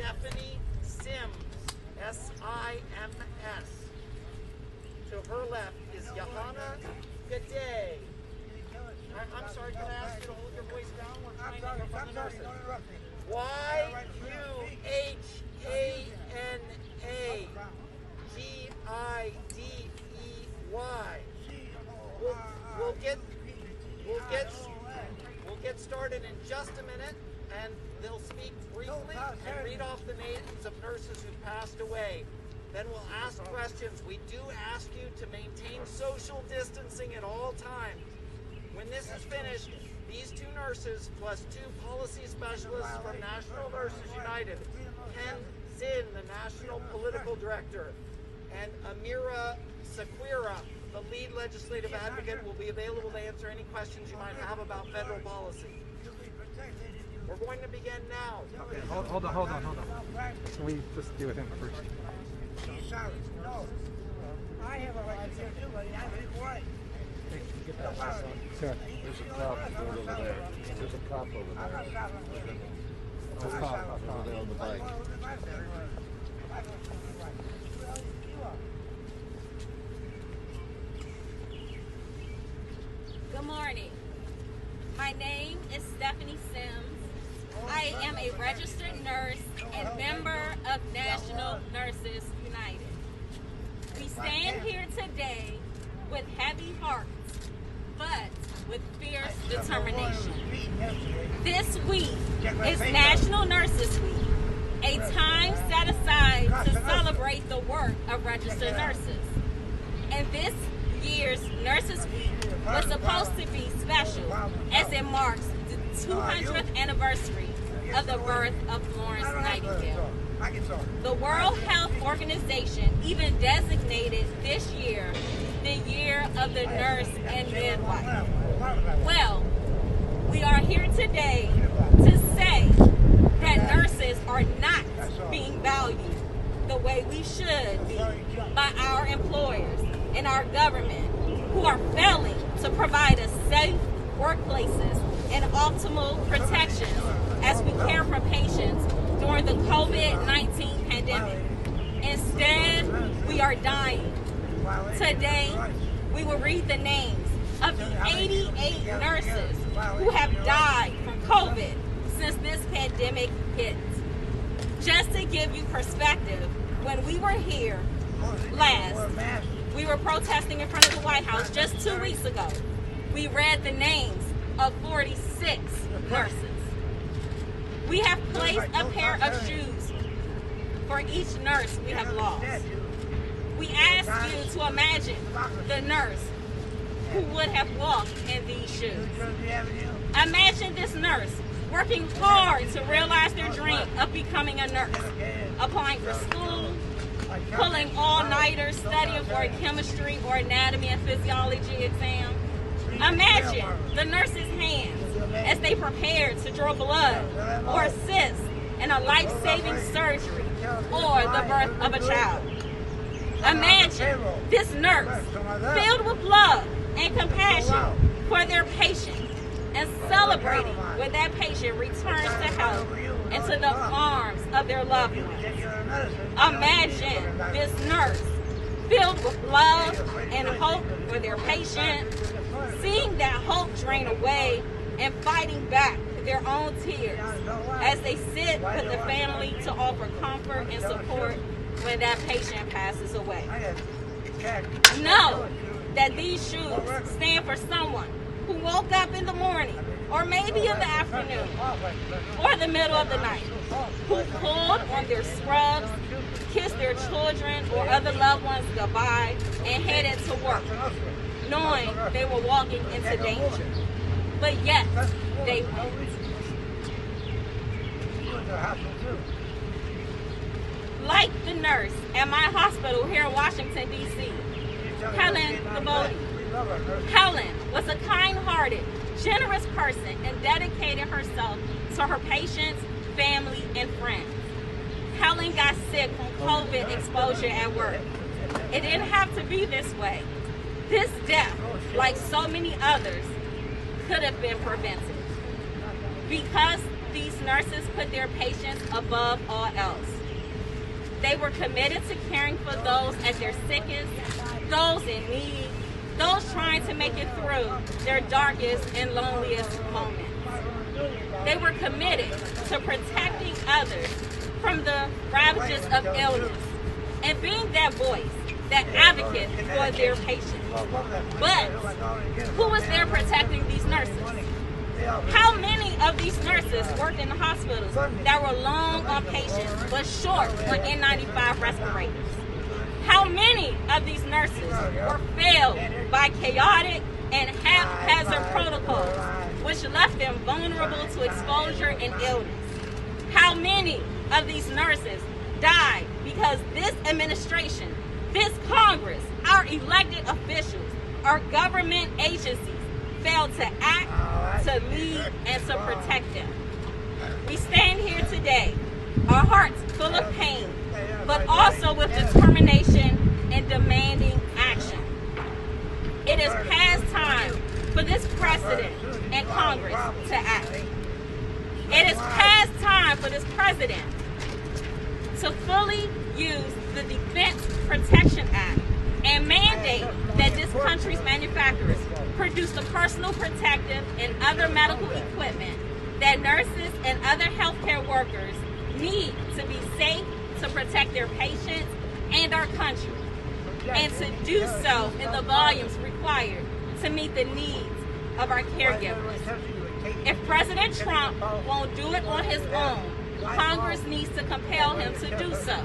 Stephanie Sims, S-I-M-S. To her left is Johanna Gade. I'm sorry, can I ask you to hold your voice down? We're trying to hear from the nurses. Y-U-H-A-N-A G-I-D-E-Y. We'll get started in just a minute, and they'll speak briefly and read off the names of nurses who passed away. Then we'll ask questions. We do ask you to maintain social distancing at all times. When this is finished, these two nurses plus two policy specialists from National Nurses United, Ken Zinn, the National Political Director, and Amira Saquira, the lead legislative advocate, will be available to answer any questions you might have about federal policy. We're going to begin now. Okay, hold on. Can we just deal with him first? Sorry, no. I have a right to do too, but I have to wait. Get that on. Sure. There's a cop over there. There's a cop over there. There's a cop over there on the bike. Good morning. My name is Stephanie Sims. I am a registered nurse and member of National Nurses United. We stand here today with heavy hearts, but with fierce determination. This week is National Nurses Week, a time set aside to celebrate the work of registered nurses. And this year's Nurses Week was supposed to be special as it marks the 200th anniversary of the birth of Florence Nightingale. The World Health Organization even designated this year the year of the nurse and midwife. Well, we are here today to say that nurses are not being valued the way we should be by our employers and our government, who are failing to provide us safe workplaces and optimal protections as we care for patients during the COVID-19 pandemic. Instead, we are dying. Today, we will read the names of the 88 nurses who have died from COVID since this pandemic hit. Just to give you perspective, when we were here last, we were protesting in front of the White House just 2 weeks ago. We read the names of 46 nurses. We have placed a pair of shoes for each nurse we have lost. We ask you to imagine the nurse who would have walked in these shoes. Imagine this nurse working hard to realize their dream of becoming a nurse, applying for school, pulling all-nighters, studying for a chemistry or anatomy and physiology exam. Imagine the nurse's hands as they prepare to draw blood or assist in a life-saving surgery or the birth of a child. Imagine this nurse filled with love and compassion for their patient and celebrating when that patient returns to health into the arms of their loved ones. Imagine this nurse filled with love and hope for their patient, seeing that hope drain away and fighting back their own tears as they sit with the family to offer comfort and support when that patient passes away. Know that these shoes stand for someone who woke up in the morning, or maybe in the afternoon, or the middle of the night, who pulled on their scrubs, kissed their children or other loved ones goodbye, and headed to work, knowing they were walking into danger. But yet, they went. Like the nurse at my hospital here in Washington, D.C., Helen Gabodi. Helen was a kind-hearted, generous person and dedicated herself to her patients, family, and friends. Helen got sick from COVID exposure at work. It didn't have to be this way. This death, like so many others, could have been prevented. Because these nurses put their patients above all else. They were committed to caring for those at their sickest, those in need, those trying to make it through their darkest and loneliest moments. They were committed to protecting others from the ravages of illness and being that voice, that advocate for their patients. But who was there protecting these nurses? How many of these nurses worked in the hospitals that were long on patients but short on N95 respirators? How many of these nurses were failed by chaotic and haphazard protocols, which left them vulnerable to exposure and illness? How many of these nurses died because this administration, this Congress, our elected officials, our government agencies failed to act, to lead, and to protect them? We stand here today, our hearts full of pain, but also with determination and demanding action. It is past time for this president and Congress to act. It is past time for this president to fully use the Defense Protection Act and mandate that this country's manufacturers produce the personal protective and other medical equipment that nurses and other healthcare workers need to be safe, to protect their patients and our country, and to do so in the volumes required to meet the needs of our caregivers. If President Trump won't do it on his own, Congress needs to compel him to do so.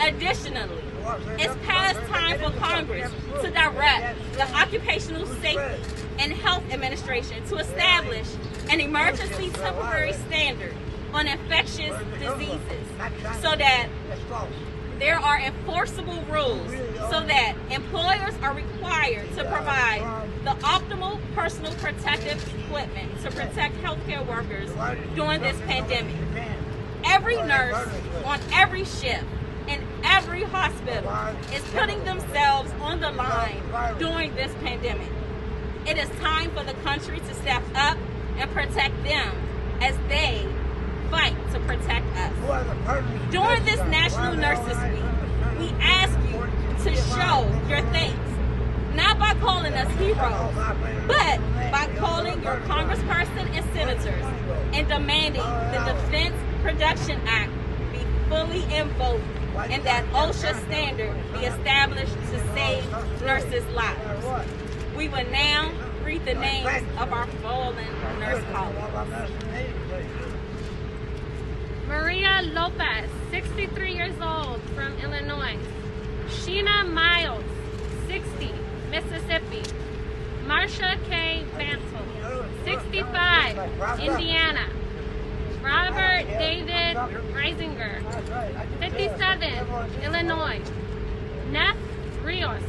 Additionally, it's past time for Congress to direct the Occupational Safety and Health Administration to establish an emergency temporary standard on infectious diseases so that there are enforceable rules so that employers are required to provide the optimal personal protective equipment to protect healthcare workers during this pandemic. Every nurse on every shift in every hospital is putting themselves on the line during this pandemic. It is time for the country to step up and protect them as they fight to protect us. During this National Nurses Week, we ask you to show your thanks, not by calling us heroes, but by calling your congressperson and senators and demanding the Defense Production Act be fully invoked and that OSHA standard be established to save nurses' lives. We will now read the names of our fallen nurse colleagues. Maria Lopez, 63 years old, from Illinois. Sheena Miles, 60, Mississippi. Marsha K. Bantle, 65, Indiana. Robert David Reisinger, 57, Illinois. Neff Rios,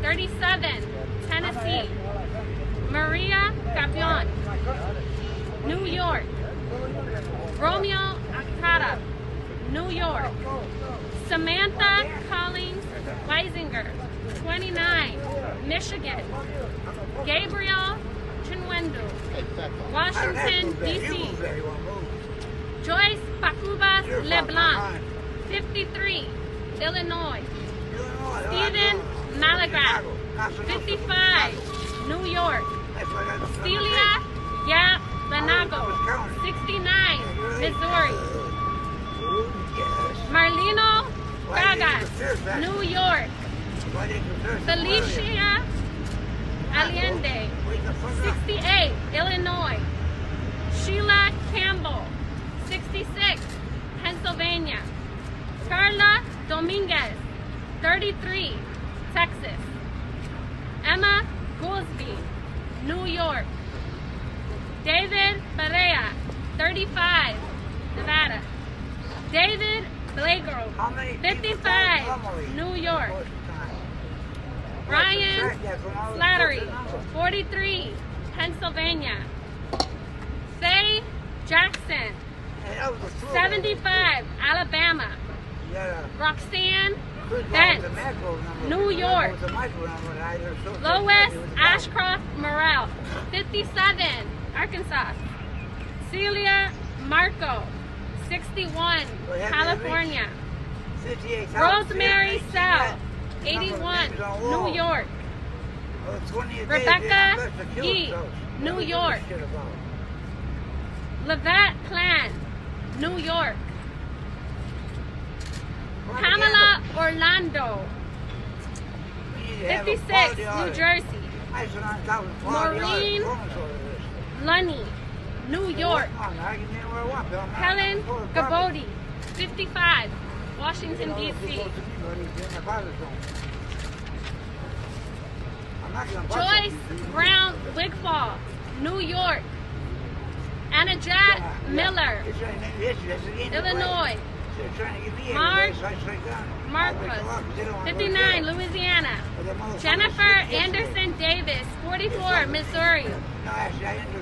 37, Tennessee. Maria Gabion, New York. Romeo Akata, New York. Samantha Collins Weisinger, 29, Michigan. Gabriel Chinwendu, Washington, D.C. Joyce Pacubas LeBlanc, 53, Illinois. Stephen Malagraf, 55, New York. Celia Yap Banago, 69, Missouri. Marlino Gagas, New York. Felicia Allende, 68, Illinois. Sheila Campbell, 66, Pennsylvania. Carla Dominguez, 33, Texas. Emma Goolsby, New York. David Barea, 35, Nevada. David Blago, 55, New York. Ryan Slattery, 43, Pennsylvania. Faye Jackson, 75, Alabama. Roxanne Bent, New York. Lois Ashcroft Morrell, 57, Arkansas. Celia Marco, 61, California. 58,000. Rosemary Sell, 81, New York. Rebecca Yee, New York. Levat Clan, New York. Pamela Orlando, 56, New Jersey. Maureen Lunny, New York. Helen Gabodi, 55, Washington, D.C. Joyce Brown Wigfall, New York. Anajat Miller, Illinois. Marcus, 59, Louisiana. Jennifer Anderson Davis, 44, Missouri.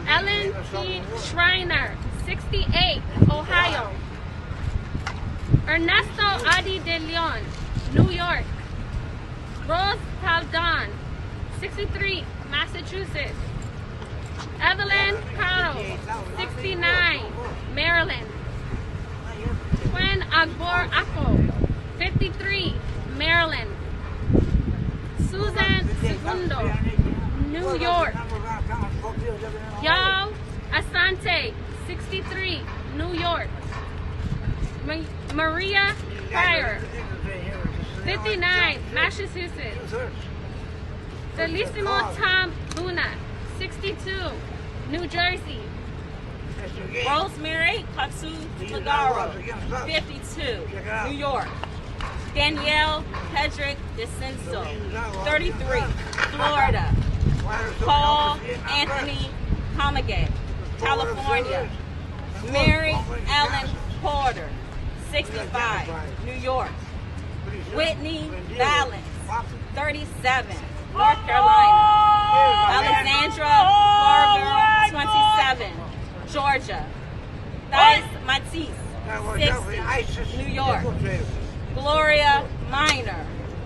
Ellen T. Schreiner, 68, Ohio. Ernesto Adi de Leon, New York. Rose Paldon, 63, Massachusetts. Evelyn Carroll, 69, Maryland. Gwen Agbor Ako, 53, Maryland. Susan Segundo, New York. Yao Asante, 63, New York. Maria Pryor, 59, Massachusetts. Delissimo Tom Luna, 62, New Jersey. Rosemary Katsu Lagaro, 52, New York. Danielle Hedrick DeCenso, 33, Florida. Paul Anthony Comagay, California. Mary Ellen Porter, 65, New York. Whitney Valance, 37, North Carolina. Alexandra Farber, 27, Georgia. Thais Matisse, 60, New York. Gloria Minor,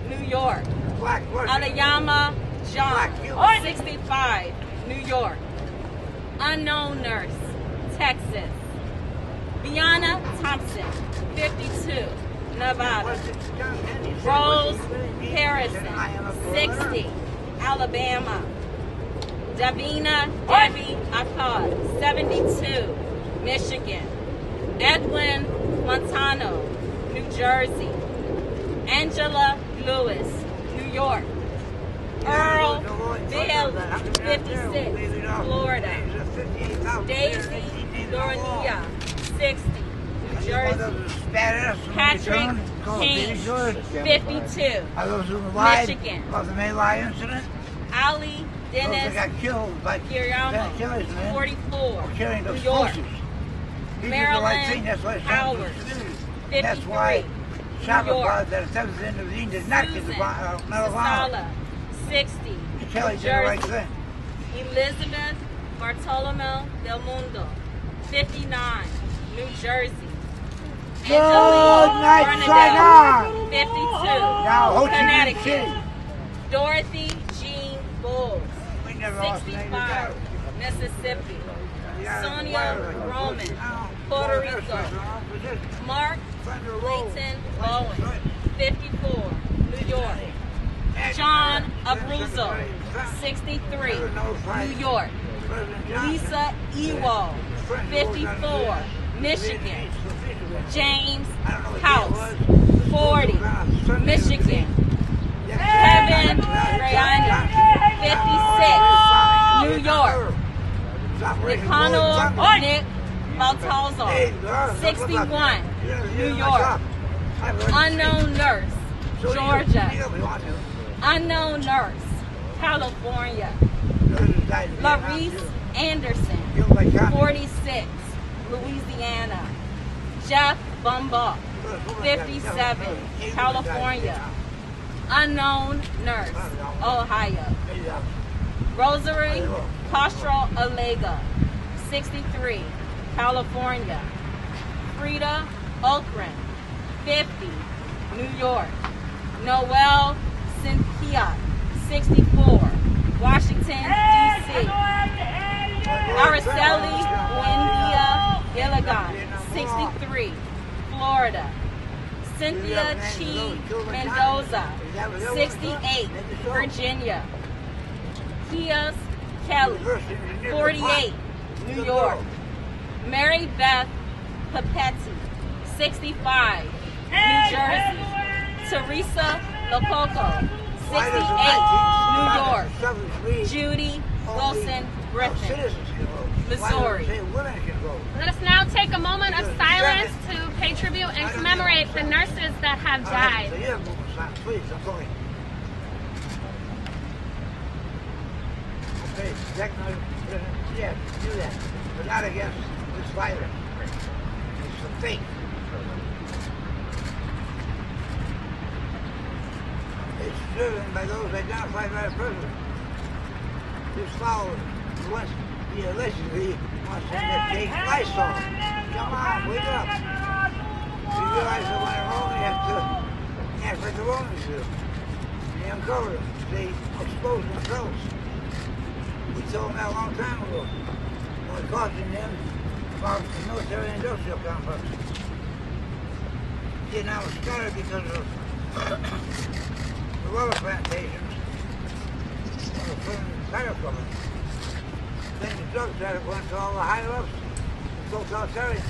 New York. Alayama John, 65, New York. Unknown Nurse, Texas. Bianna Thompson, 52, Nevada. Rose Harrison, 60, Alabama. Davina Debbie Akkad, 72, Michigan. Edwin Montano, New Jersey. Angela Lewis, New York. Earl Bailey, 56, Florida. Daisy Dornia, 60, New Jersey. Patrick King, 52, Michigan. Ali Dennis Guillermo, 44, New York. Marilyn Howard, 53, New York. Susan Sala, 60, New Jersey. Elizabeth Bartolomeo Del Mundo, 59, New Jersey. Angeline Bernadette, 52, Connecticut. Dorothy Jean Bowles, 65, Mississippi. Sonia Roman, Puerto Rico. Mark Clayton Bowen, 54, New York. John Abruzzo, 63, New York. Lisa Ewald, 54, Michigan. James House, 40, Michigan. Kevin Rayani, 56, New York. Nicanor Nick Baltazar, 61, New York. Unknown Nurse, Georgia. Unknown Nurse, California. Larice Anderson, 46, Louisiana. Jeff Bumbaugh, 57, California. Unknown Nurse, Ohio. Rosary Castro Alega, 63, California. Frida Okren, 50, New York. Noel Cynthia, 64, Washington, D.C. Araceli Buendia Gilligan, Florida. Cynthia Chi Mendoza, 68, Virginia. Kias Kelly, 48, New York. Mary Beth Papetti, 65, New Jersey. Teresa Lococo, 68, New York. Judy Wilson Griffin, Missouri. Let us now take a moment of silence to pay tribute and commemorate the nurses that have died. Please, I'm going. Okay, yeah, do that. But not against this virus. It's a fake. It's driven by those identified by the president. Just follow it. Once he allegedly wants to take Lysol. Come on, wake up. You realize that when they're wrong, you have to act like the Romans do. They uncover them. They expose themselves. We told them that a long time ago. We're cautioning them about the military-industrial complex. They now started because of the rubber plantations from the tire company. Then the drug started going to all the higher-ups, the totalitarians.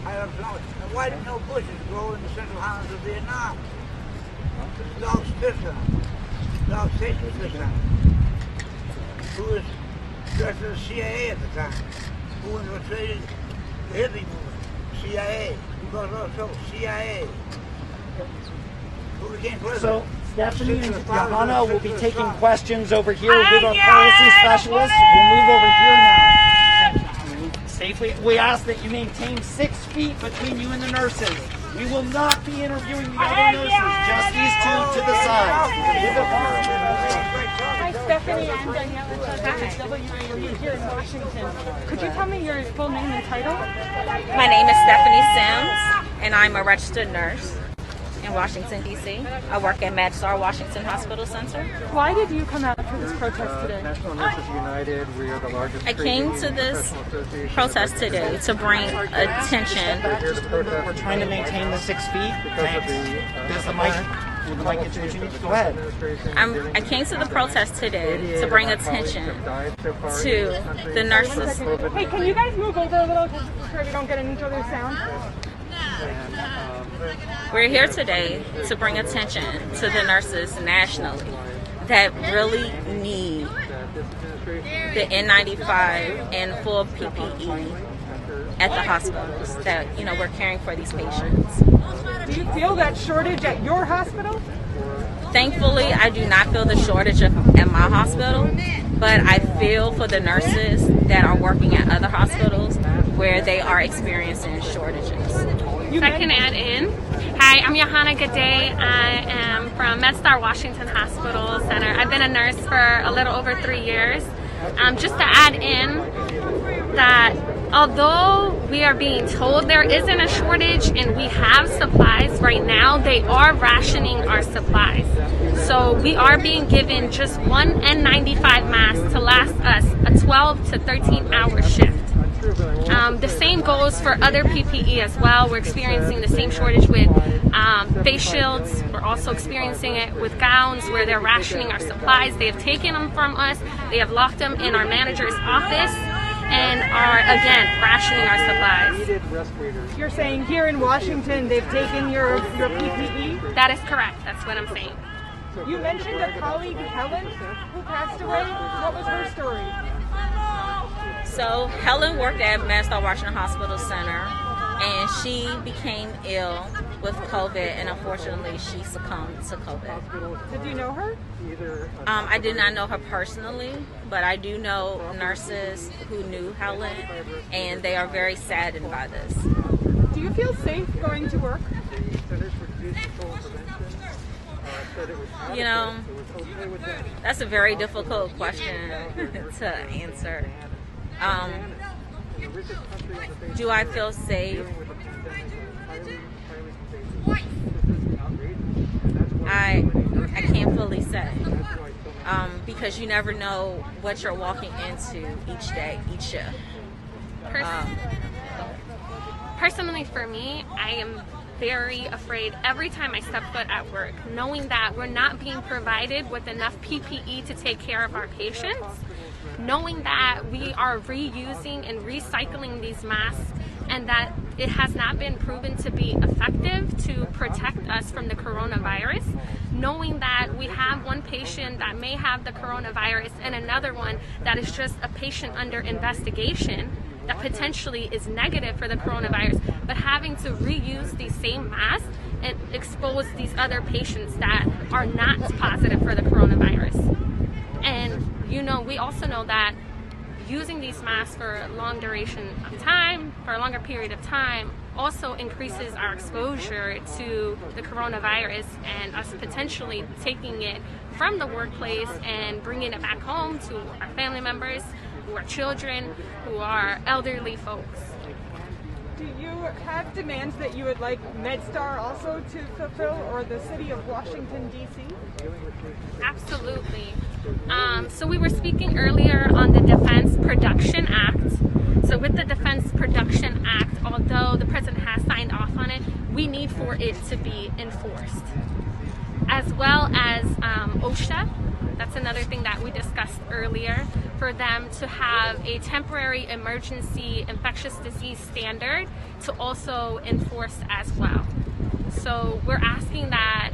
Higher-ups and all. And why did no bushes grow in the central highlands of Vietnam? The dogs pissed on them. The dogs tasted pissed on them. Who was director of the CIA at the time? Who infiltrated the hippie movement? CIA. Who caused all the trouble? CIA. Who became president? So Stephanie and Johanna will be taking questions over here with our policy specialists. We'll move over here now. Safely, we ask that you maintain 6 feet between you and the nurses. We will not be interviewing the other nurses, just these two to the side. Hi, Stephanie. I'm Danielle with WAMU here in Washington. Could you tell me your full name and title? My name is Stephanie Sims, and I'm a registered nurse in Washington, D.C. I work at MedStar Washington Hospital Center. Why did you come out for this protest today? National Nurses United, we are the largest I came to this protest today to bring attention. We're trying to maintain the 6 feet. Does the mic get to what you need to go ahead? I came to the protest today to bring attention to the nurses. Hey, can you guys move over a little just so we don't get in each other's sound? We're here today to bring attention to the nurses nationally that really need the N95 and full PPE at the hospitals that, we're caring for these patients. Do you feel that shortage at your hospital? Thankfully, I do not feel the shortage at my hospital, but I feel for the nurses that are working at other hospitals where they are experiencing shortages. If I can add in. Hi, I'm Johanna. Good day. I am from MedStar Washington Hospital Center. I've been a nurse for a little over 3 years. Just to add in that although we are being told there isn't a shortage and we have supplies right now, they are rationing our supplies. So we are being given just one N95 mask to last us a 12 to 13 hour shift. The same goes for other PPE as well. We're experiencing the same shortage with face shields. We're also experiencing it with gowns where they're rationing our supplies. They have taken them from us. They have locked them in our manager's office and are, again, rationing our supplies. You're saying here in Washington they've taken your PPE? That is correct. That's what I'm saying. You mentioned a colleague, Helen, who passed away. What was her story? So Helen worked at MedStar Washington Hospital Center, and she became ill with COVID, and unfortunately she succumbed to COVID. Did you know her? I did not know her personally, but I do know nurses who knew Helen, and they are very saddened by this. Do you feel safe going to work? That's a very difficult question to answer. Do I feel safe? I can't fully say, because you never know what you're walking into each day, each shift. Personally, for me, I am very afraid every time I step foot at work, knowing that we're not being provided with enough PPE to take care of our patients, knowing that we are reusing and recycling these masks, and that it has not been proven to be effective to protect us from the coronavirus, knowing that we have one patient that may have the coronavirus and another one that is just a patient under investigation that potentially is negative for the coronavirus, but having to reuse these same masks and expose these other patients that are not positive for the coronavirus. And we also know that using these masks for a long duration of time, for a longer period of time, also increases our exposure to the coronavirus and us potentially taking it from the workplace and bringing it back home to our family members, who are children, who are elderly folks. Do you have demands that you would like MedStar also to fulfill, or the city of Washington, D.C.? Absolutely. So we were speaking earlier on the Defense Production Act. So with the Defense Production Act, although the president has signed off on it, we need for it to be enforced. As well as OSHA, that's another thing that we discussed earlier, for them to have a temporary emergency infectious disease standard to also enforce as well. So we're asking that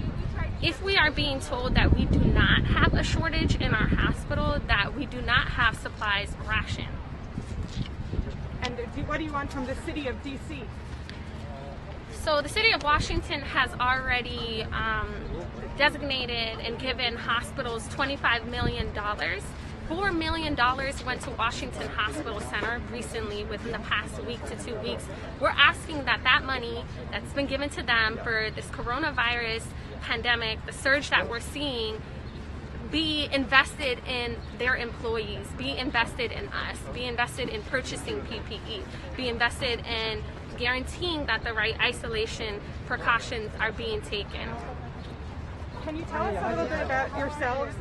if we are being told that we do not have a shortage in our hospital, that we do not have supplies rationed. And what do you want from the city of D.C.? So the city of Washington has already designated and given hospitals $25 million. $4 million went to Washington Hospital Center recently within the past week to 2 weeks. We're asking that that money that's been given to them for this coronavirus pandemic, the surge that we're seeing, be invested in their employees, be invested in us, be invested in purchasing PPE, be invested in guaranteeing that the right isolation precautions are being taken. Can you tell us a little bit about yourselves,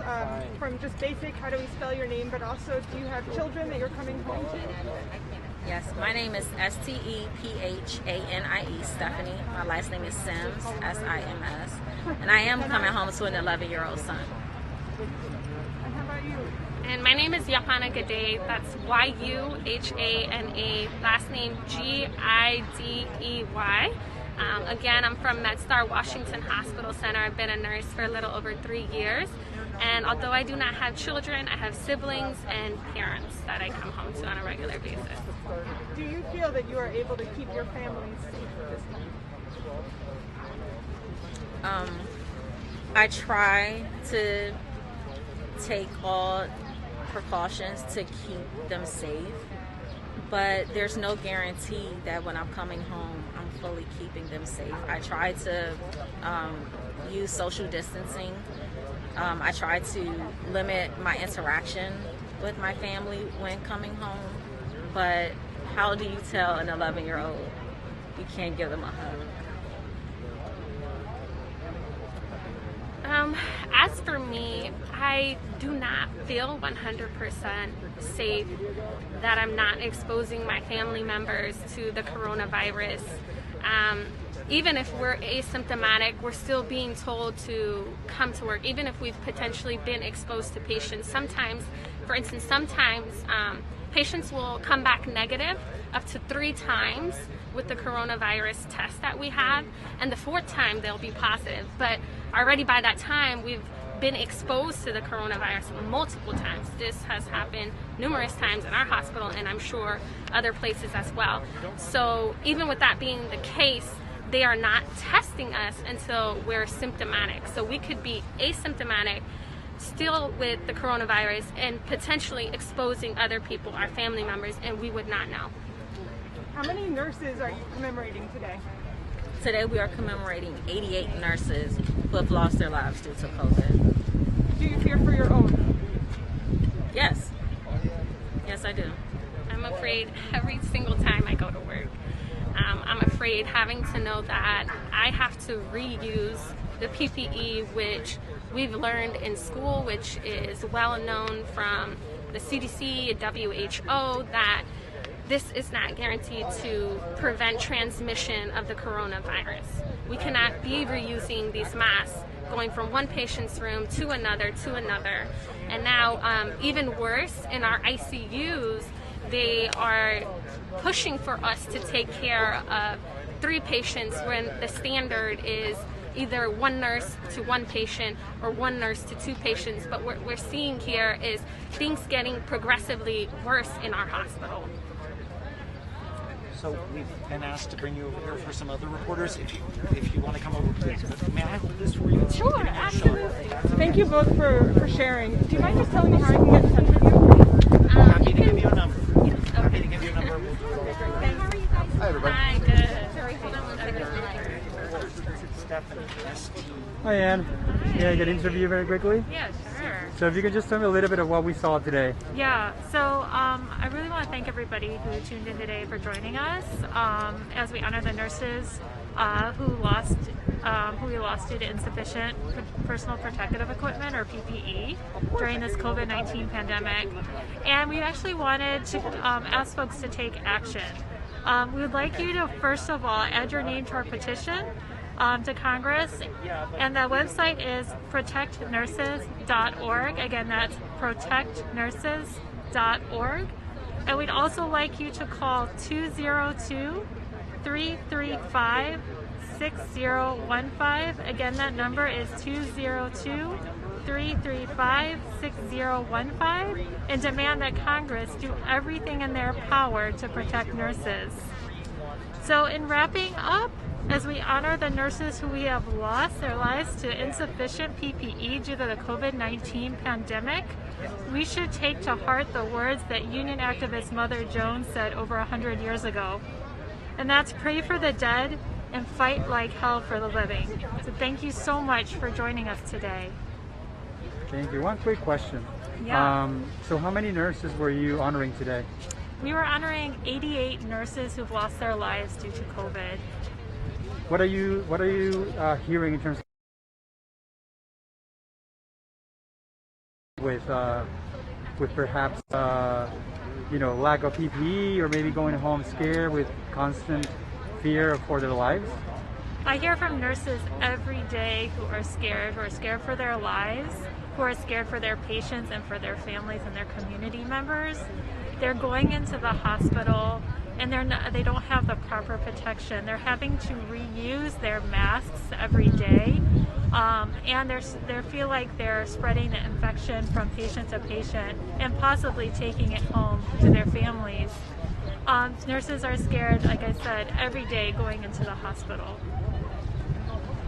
from just basic, how do we spell your name, but also do you have children that you're coming home to? Yes, my name is Stephanie, Stephanie. My last name is Sims, Sims. And I am coming home to an 11-year-old son. And how about you? And my name is Johanna Gidey. That's Yuhana, last name Gidey. Again, I'm from MedStar Washington Hospital Center. I've been a nurse for a little over 3 years. And although I do not have children, I have siblings and parents that I come home to on a regular basis. Do you feel that you are able to keep your family safe at this time? I try to take all precautions to keep them safe, but there's no guarantee that when I'm coming home, I'm fully keeping them safe. I try to use social distancing. I try to limit my interaction with my family when coming home, but how do you tell an 11-year-old you can't give them a hug? As for me, I do not feel 100% safe that I'm not exposing my family members to the coronavirus. Even if we're asymptomatic, we're still being told to come to work, even if we've potentially been exposed to patients. Sometimes, for instance, patients will come back negative up to 3 times with the coronavirus test that we have, and the 4th time they'll be positive. But already by that time, we've been exposed to the coronavirus multiple times. This has happened numerous times in our hospital, and I'm sure other places as well. So even with that being the case, they are not testing us until we're symptomatic. So we could be asymptomatic, still with the coronavirus, and potentially exposing other people, our family members, and we would not know. How many nurses are you commemorating today? Today we are commemorating 88 nurses who have lost their lives due to COVID. Do you fear for your own? Yes. Yes, I do. I'm afraid every single time I go to work. I'm afraid having to know that I have to reuse the PPE, which we've learned in school, which is well known from the CDC, WHO, that this is not guaranteed to prevent transmission of the coronavirus. We cannot be reusing these masks going from one patient's room to another. And now, even worse, in our ICUs, they are pushing for us to take care of 3 patients when the standard is either 1 nurse to 1 patient or 1 nurse to 2 patients. But what we're seeing here is things getting progressively worse in our hospital. So we've been asked to bring you over here for some other reporters. If you want to come over, please. But may I hold this for you? Sure, absolutely. Thank you both for sharing. Do you mind just telling me how I can get in touch with you? Happy to give you a number. Happy to give you a number. Hi, everybody. Hi, good. Sorry, hold on one second. Stephanie, Hi, Ann. Yeah, I get an interview very quickly. Yeah, sure. So if you could just tell me a little bit of what we saw today. Yeah, so I really want to thank everybody who tuned in today for joining us as we honor the nurses who we lost due to insufficient personal protective equipment, or PPE, during this COVID-19 pandemic. And we actually wanted to ask folks to take action. We would like you to, first of all, add your name to our petition to Congress, and the website is protectnurses.org. Again, that's protectnurses.org. And we'd also like you to call 202-335-6015. Again, that number is 202-335-6015, and demand that Congress do everything in their power to protect nurses. So in wrapping up, as we honor the nurses who we have lost their lives to insufficient PPE due to the COVID-19 pandemic, we should take to heart the words that union activist Mother Jones said over 100 years ago. And that's pray for the dead and fight like hell for the living. So thank you so much for joining us today. Thank you. One quick question. Yeah. So how many nurses were you honoring today? We were honoring 88 nurses who've lost their lives due to COVID. What are you hearing in terms of with perhaps lack of PPE, or maybe going home scared with constant fear for their lives? I hear from nurses every day who are scared for their lives, who are scared for their patients and for their families and their community members. They're going into the hospital and they don't have the proper protection. They're having to reuse their masks every day, and they feel like they're spreading the infection from patient to patient and possibly taking it home to their families. Nurses are scared, like I said, every day going into the hospital.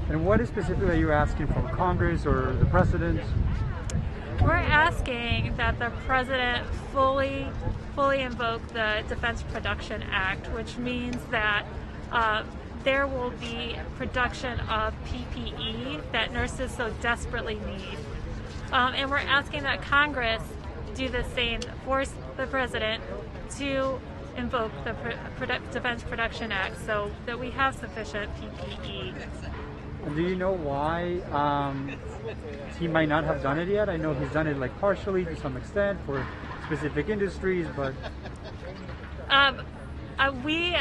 And what specifically are you asking from Congress or the President? We're asking that the President fully invoke the Defense Production Act, which means that there will be production of PPE that nurses so desperately need. And we're asking that Congress do the same, force the President to invoke the Defense Production Act so that we have sufficient PPE. And do you know why he might not have done it yet? I know he's done it like partially to some extent for specific industries, but we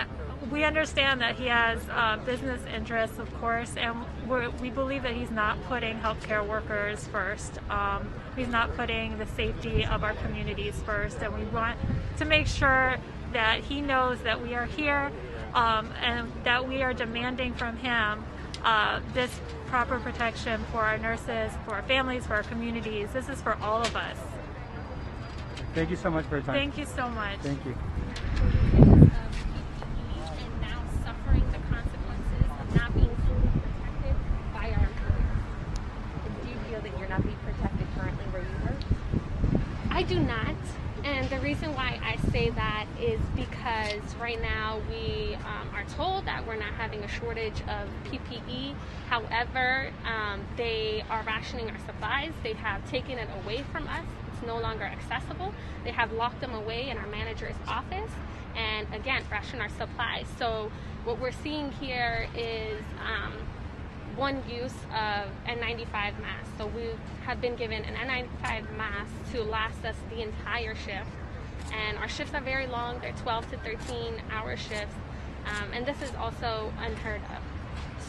understand that he has business interests, of course, and we believe that he's not putting healthcare workers first. He's not putting the safety of our communities first, and we want to make sure that he knows that we are here and that we are demanding from him this proper protection for our nurses, for our families, for our communities. This is for all of us. Thank you so much for your time. Thank you so much. Thank you. And now suffering the consequences of not being fully protected by our employers. Do you feel that you're not being protected currently where you work? I do not. And the reason why I say that is because right now we are told that we're not having a shortage of PPE. However, they are rationing our supplies. They have taken it away from us. It's no longer accessible. They have locked them away in our manager's office and again, ration our supplies. So what we're seeing here is one use of N95 masks. So we have been given an N95 mask to last us the entire shift. and our shifts are very long. They're 12 to 13-hour shifts, and this is also unheard of.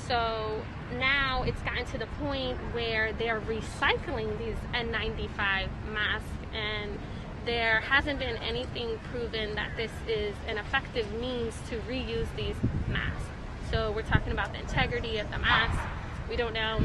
So now it's gotten to the point where they're recycling these N95 masks, and there hasn't been anything proven that this is an effective means to reuse these masks. So we're talking about the integrity of the mask. We don't know.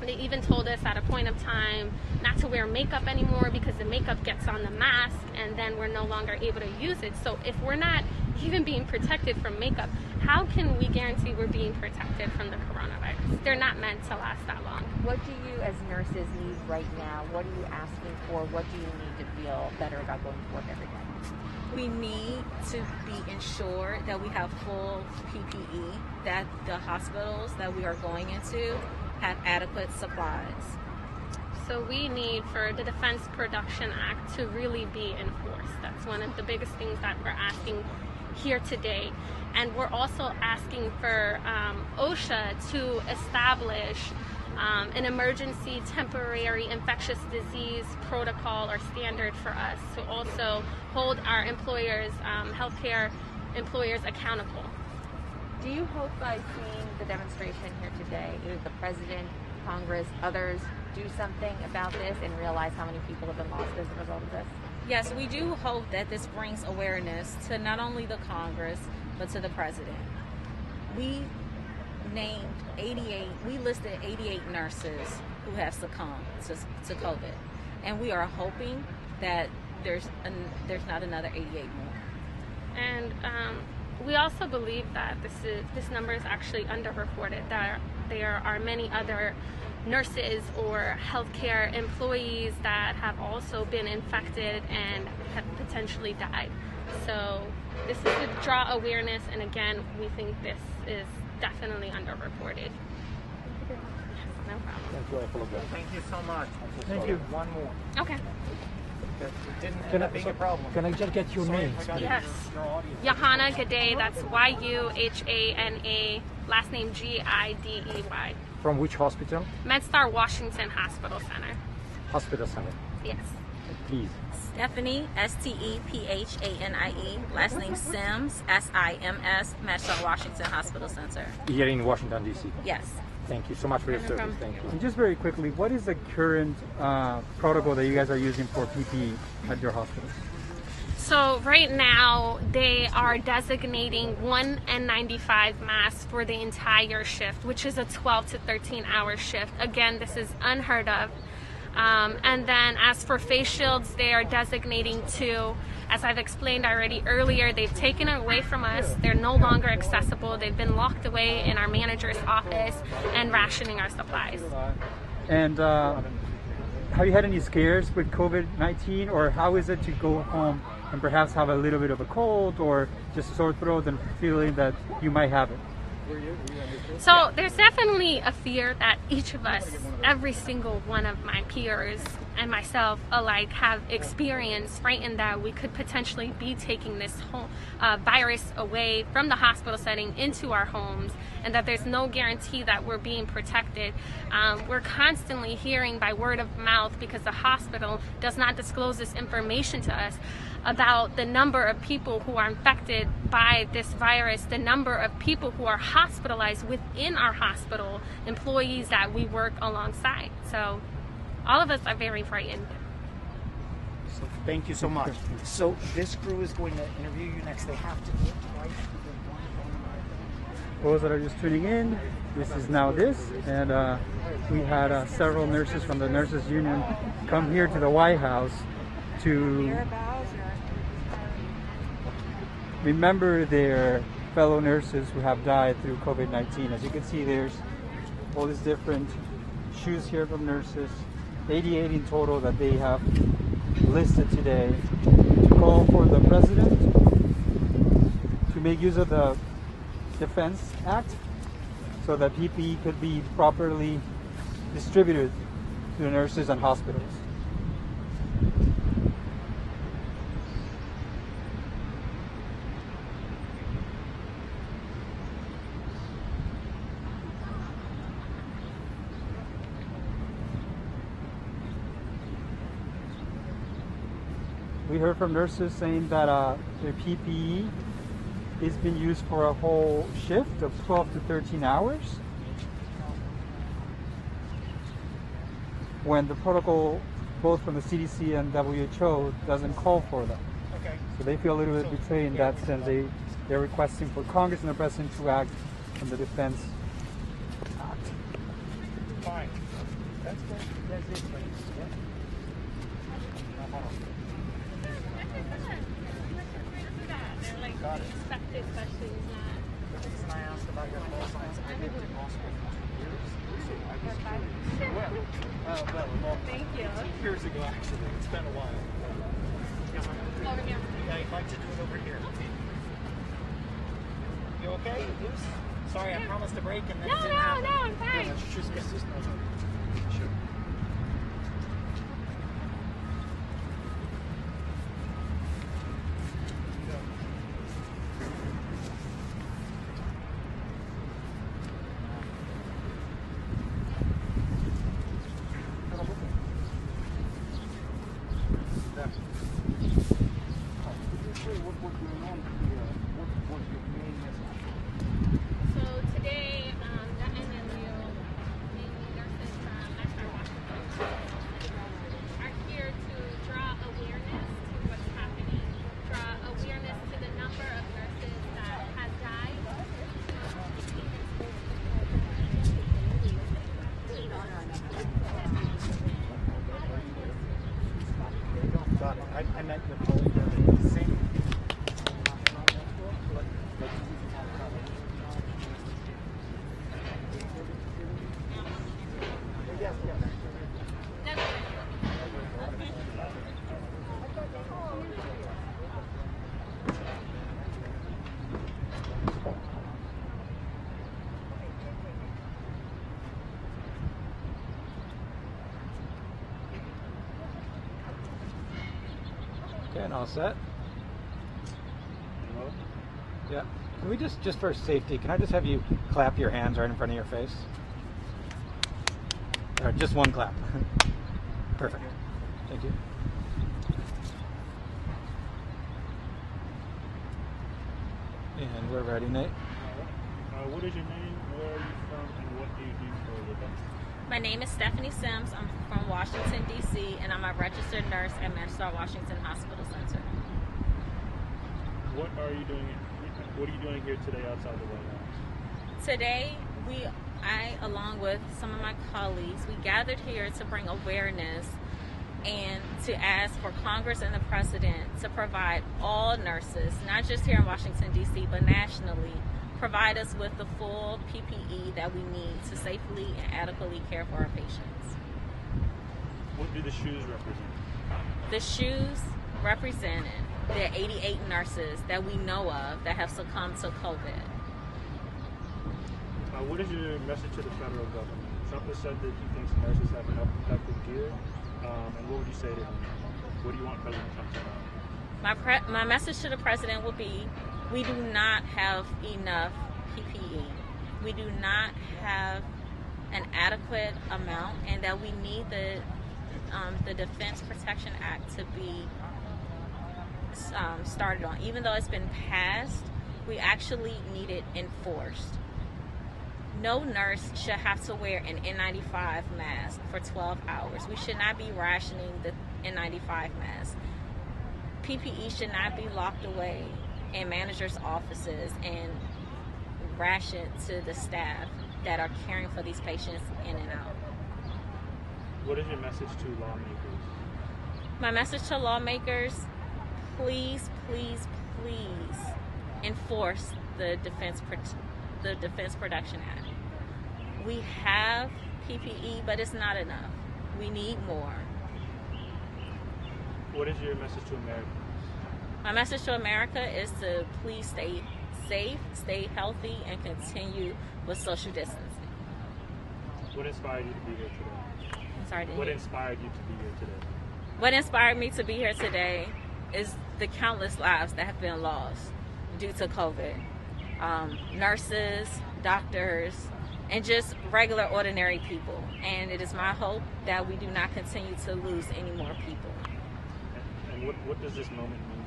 They even told us at a point of time not to wear makeup anymore because the makeup gets on the mask and then we're no longer able to use it. So if we're not even being protected from makeup, how can we guarantee we're being protected from the coronavirus? They're not meant to last that long. What do you as nurses need right now? What are you asking for? What do you need to feel better about going to work every day? We need to be ensured that we have full PPE, that the hospitals that we are going into have adequate supplies. So we need for the Defense Production Act to really be enforced. That's one of the biggest things that we're asking here today. And we're also asking for OSHA to establish an emergency temporary infectious disease protocol or standard for us to also hold our employers, healthcare employers accountable. Do you hope by seeing the demonstration here today, either the president, Congress, others, do something about this and realize how many people have been lost as a result of this? Yes, we do hope that this brings awareness to not only the Congress, but to the president. We listed 88 nurses who have succumbed to COVID. And we are hoping that there's not another 88 more. And we also believe that this number is actually underreported, that there are many other nurses or healthcare employees that have also been infected and have potentially died. So this is to draw awareness, and again, we think this is definitely underreported. No problem. Thank you so much. Thank you. One more. Okay. It didn't end up being a problem. Can I just get your name? Yes. Johanna Gidey, that's Yuhana, last name Gidey. From which hospital? MedStar Washington Hospital Center. Hospital Center. Yes. Please. Stephanie, Stephanie, last name Sims, Sims, MedStar Washington Hospital Center. Here in Washington, D.C. Yes. Thank you so much for your No service. problem. Thank you. And just very quickly, what is the current protocol that you guys are using for PPE at your hospitals? So right now they are designating one N95 mask for the entire shift, which is a 12 to 13-hour shift. Again, this is unheard of. And then as for face shields, they are designating 2. As I've explained already earlier, they've taken it away from us. They're no longer accessible. They've been locked away in our manager's office and rationing our supplies. And have you had any scares with COVID-19, or how is it to go home and perhaps have a little bit of a cold or just sore throat and feeling that you might have it? So there's definitely a fear that each of us, every single one of my peers and myself alike, have experienced, right, in that we could potentially be taking this whole virus away from the hospital setting into our homes, and that there's no guarantee that we're being protected. We're constantly hearing by word of mouth, because the hospital does not disclose this information to us, about the number of people who are infected by this virus, the number of people who are hospitalized within our hospital, employees that we work alongside. So all of us are very frightened. So thank you so much. So this crew is going to interview you next. They have to do it, right? For those that are just tuning in, this is NowThis, and we had several nurses from the Nurses Union come here to the White House to remember their fellow nurses who have died through COVID-19. As you can see, there's all these different shoes here from nurses, 88 in total that they have listed today, to call for the president to make use of the Defense Act so that PPE could be properly distributed to the nurses and hospitals. We heard from nurses saying that their PPE is being used for a whole shift of 12 to 13 hours, when the protocol, both from the CDC and WHO, doesn't call for that. Okay. So they feel a little bit betrayed in that sense. They're requesting for Congress and the President to act on the Defense Act. Fine. That's good. That's it, please. Yeah. They're like expected, especially not. The reason I asked about your call signs, I lived in hospital for 2 years, so I was curious. Well, Thank you. years ago actually. It's been a while. Over here. Yeah, I'd like to do it over here. You okay? Loose? Sorry, I promised a break and then it didn't happen. No, I'm fine. Yeah, just Sure. So today, the NMU, mainly nurses from Metro Washington, are here to draw awareness to what's happening, draw awareness to the number of nurses that have died. Got it. I meant your colleague. Same. Yes, yes. Okay, and all set? Yeah. Can we just for safety, can I just have you clap your hands right in front of your face? All right, just one clap. Perfect. Thank you. And we're ready, Nate. What is your name? Where are you from? And what do you do for a living? My name is Stephanie Sims. I'm from Washington, D.C., and I'm a registered nurse at MedStar Washington Hospital Center. What are you doing? What are you doing here today outside the White House? Today, I, along with some of my colleagues, we gathered here to bring awareness and to ask for Congress and the President to provide all nurses, not just here in Washington, D.C., but nationally, provide us with the full PPE that we need to safely and adequately care for our patients. What do the shoes represent? The shoes represented the 88 nurses that we know of that have succumbed to COVID. What is your message to the federal government? Trump has said that he thinks nurses have enough protective gear. And what would you say to him? What do you want President Trump to know? My message to the President will be, we do not have enough PPE. We do not have an adequate amount, and that we need the Defense Protection Act to be started on. Even though it's been passed, we actually need it enforced. No nurse should have to wear an N95 mask for 12 hours. We should not be rationing the N95 mask. PPE should not be locked away in managers' offices and rationed to the staff that are caring for these patients in and out. What is your message to lawmakers? My message to lawmakers, please, please, please enforce the Defense Production Act. We have PPE, but it's not enough. We need more. What is your message to America? My message to America is to please stay safe, stay healthy, and continue with social distancing. What inspired you to be here today? I'm sorry, What inspired you to be here today? What inspired me to be here today is the countless lives that have been lost due to COVID. Nurses, doctors, and just regular, ordinary people. And it is my hope that we do not continue to lose any more people. And And what does this moment mean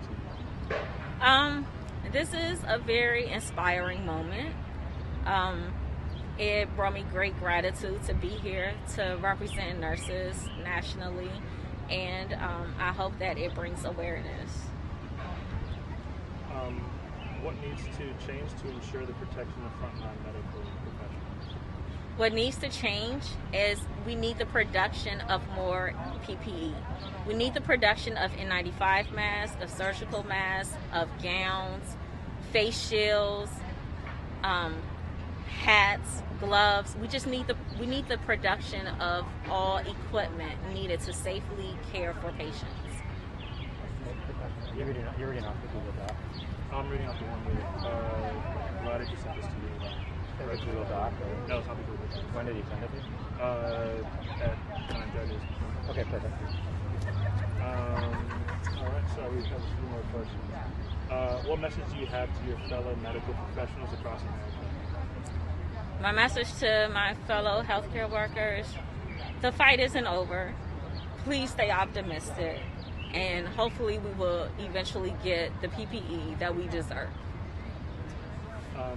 to you? This is a very inspiring moment. It brought me great gratitude to be here to represent nurses nationally, and I hope that it brings awareness. What needs to change to ensure the protection of frontline medical professionals? What needs to change is we need the production of more PPE. We need the production of N95 masks, of surgical masks, of gowns, face shields, hats, gloves. We need the production of all equipment needed to safely care for patients. You're reading off the Google Doc. I'm reading off the one with, why did you send this to me? The Google Doc? No, it's not the Google Doc. When did you send it to you? At 9:30. Okay, perfect. Alright, so we have a few more questions. What message do you have to your fellow medical professionals across America? My message to my fellow healthcare workers: the fight isn't over. Please stay optimistic, and hopefully we will eventually get the PPE that we deserve.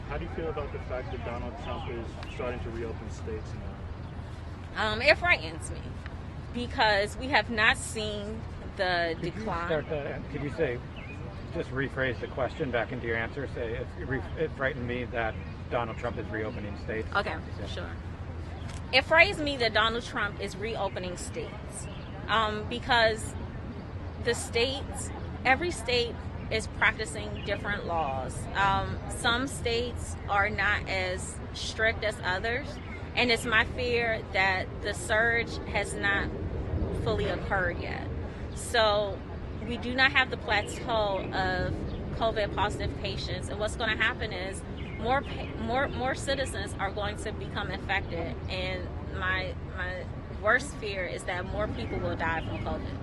How do you feel about the fact that Donald Trump is starting to reopen states now? It frightens me because we have not seen the decline. Could you say, just rephrase the question back into your answer? Say, it frightened me that Donald Trump is reopening states. Okay, sure. It frightens me that Donald Trump is reopening states because the states, every state is practicing different laws. Some states are not as strict as others, and it's my fear that the surge has not fully occurred yet. So we do not have the plateau of COVID positive patients, and what's going to happen is more citizens are going to become infected, and my worst fear is that more people will die from COVID.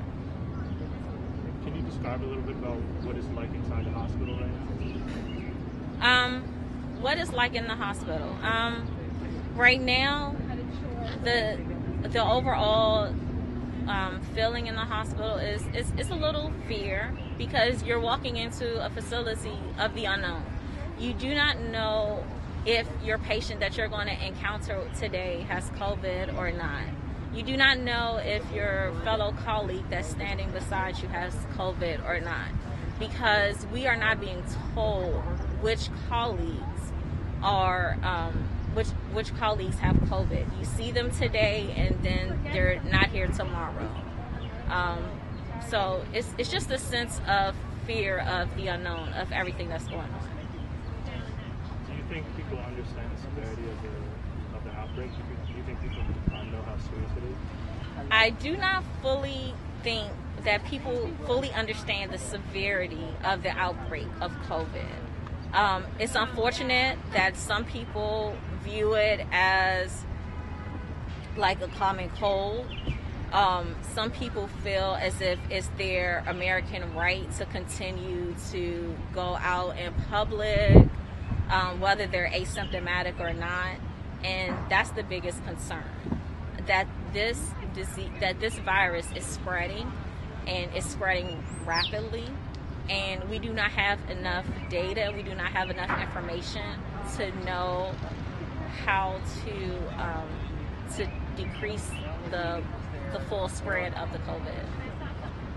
Can you describe a little bit about what it's like inside the hospital right now? What it's like in the hospital? Right now, the overall feeling in the hospital is a little fear because you're walking into a facility of the unknown. You do not know if your patient that you're going to encounter today has COVID or not. You do not know if your fellow colleague that's standing beside you has COVID or not, because we are not being told which colleagues are which colleagues have COVID. You see them today, and then they're not here tomorrow. So it's just a sense of fear of the unknown, of everything that's going on. Do you think people understand the severity of the outbreak? Do you think people know how serious it is? I do not fully think that people fully understand the severity of the outbreak of COVID. It's unfortunate that some people view it as like a common cold. Some people feel as if it's their American right to continue to go out in public, whether they're asymptomatic or not. And that's the biggest concern, that this disease, that this virus is spreading, and it's spreading rapidly, and we do not have enough data, we do not have enough information to know how to decrease the full spread of the COVID.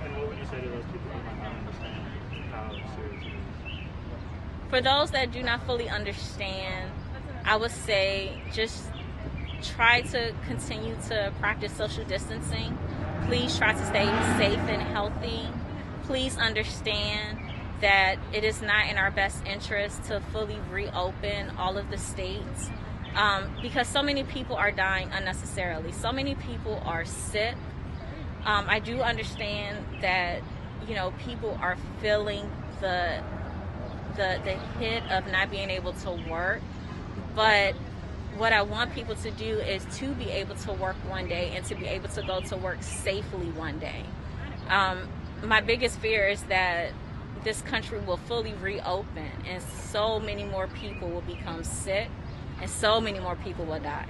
And what would you say to those people who might not understand how serious it is? For those that do not fully understand, I would say just try to continue to practice social distancing. Please try to stay safe and healthy. Please understand that it is not in our best interest to fully reopen all of the states because so many people are dying unnecessarily. So many people are sick. I do understand that, you know, people are feeling the hit of not being able to work, but what I want people to do is to be able to work one day and to be able to go to work safely one day. My biggest fear is that this country will fully reopen and so many more people will become sick and so many more people will die.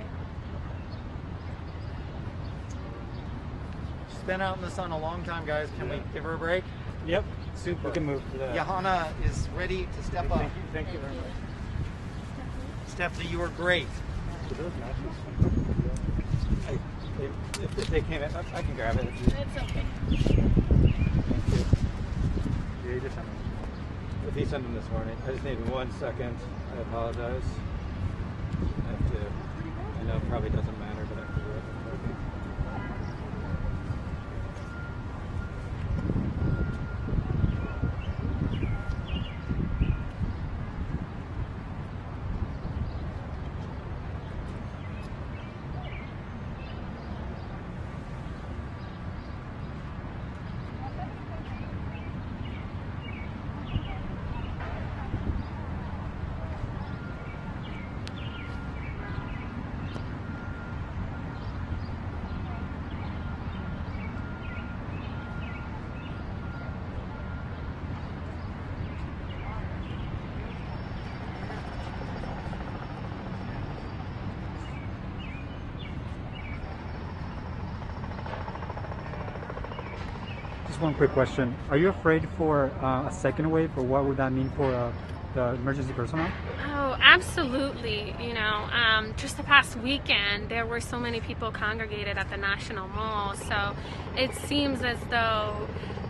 She's been out in the sun a long time, guys. Can we give her a break? Yep. Super. We can move to that. Johanna is ready to step up. Thank you very much. Stephanie, you were great. If they came in, I can grab it. It's okay. Thank you. Yeah, you just sent them. If he sent them this morning, I just need 1 second. I apologize. I have to. I know it probably doesn't matter, but I have to do it. Just one quick question. Are you afraid for a second wave, or what would that mean for the emergency personnel? Oh, absolutely. You know, just the past weekend, there were so many people congregated at the National Mall. So it seems as though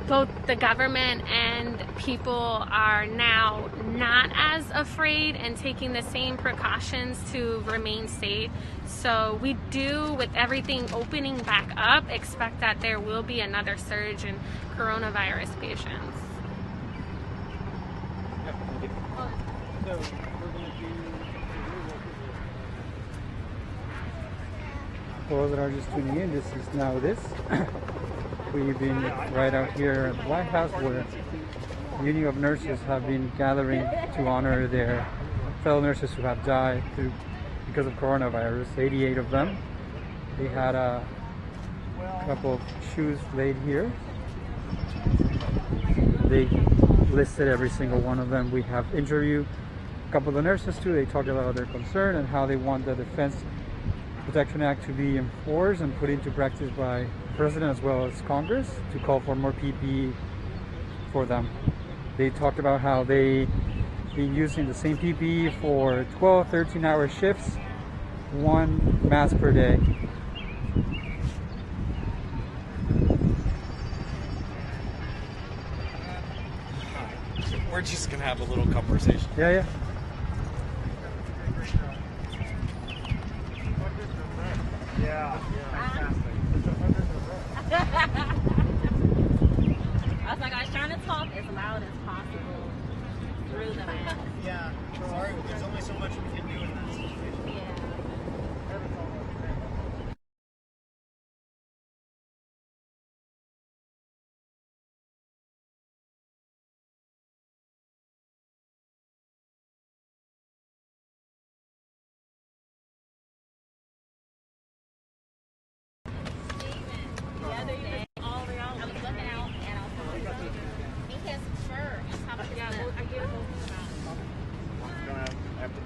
both the government and people are now not as afraid and taking the same precautions to remain safe. So we do, with everything opening back up, expect that there will be another surge in coronavirus patients. For those that are just tuning in, this is NowThis. We've been right out here at the White House where the Union of Nurses have been gathering to honor their fellow nurses who have died because of coronavirus, 88 of them. They had a couple of shoes laid here. They listed every single one of them. We have interviewed a couple of the nurses too. They talked about their concern and how they want the Defense Protection Act to be enforced and put into practice by the President as well as Congress to call for more PPE for them. They talked about how they've been using the same PPE for 12, 13-hour shifts, 1 mask per day. We're just gonna have a little conversation. Yeah. Yeah. I was like, I was trying to talk as loud as possible through the mask. Yeah, sorry, there's only so much we can do in that situation. Yeah.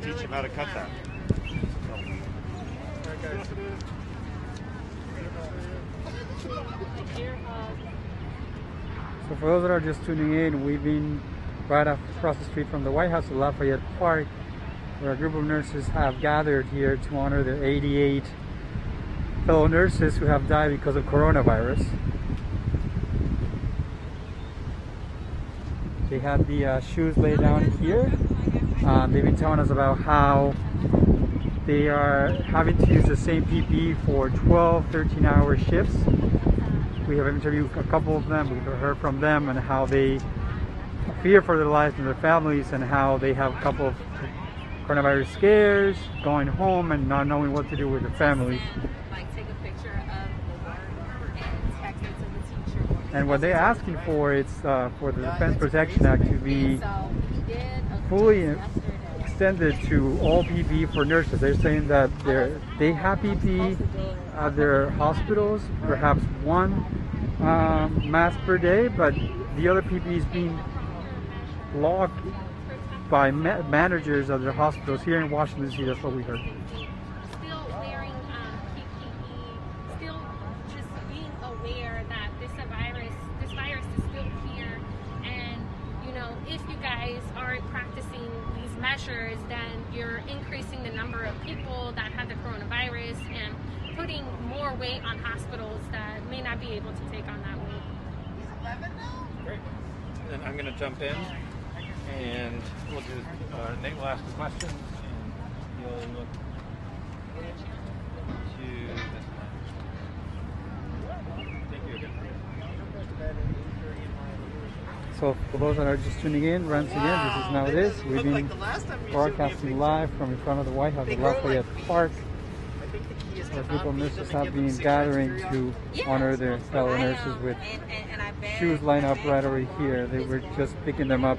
Teach him how to cut that. So for those that are just tuning in, we've been right across the street from the White House at Lafayette Park, where a group of nurses have gathered here to honor their 88 fellow nurses who have died because of coronavirus. They had the shoes laid down here. They've been telling us about how they are having to use the same PPE for 12, 13-hour shifts. We have interviewed a couple of them. We've heard from them and how they fear for their lives and their families, and how they have a couple of coronavirus scares, going home and not knowing what to do with their families. Like, take a picture of the work and text it to the teacher. And what they're asking for is for the Defense Protection Act to be fully extended to all PPE for nurses. They're saying that they have PPE at their hospitals, perhaps 1 mask per day, but the other PPE is being logged by managers of their hospitals here in Washington DC. That's what we heard. Still wearing PPE, still just being aware that this virus is still here, of people that have the coronavirus and putting more weight on hospitals that may not be able to take on that weight. Great. And I'm going to jump in, and we'll do. Nate will ask the questions, and you'll look to this one. Thank you again. So for those that are just tuning in, once again, this is NowThis. We've been broadcasting live from in front of the White House at Lafayette Park, where people, nurses have been gathering to honor their fellow nurses with shoes lined up right over here. They were just picking them up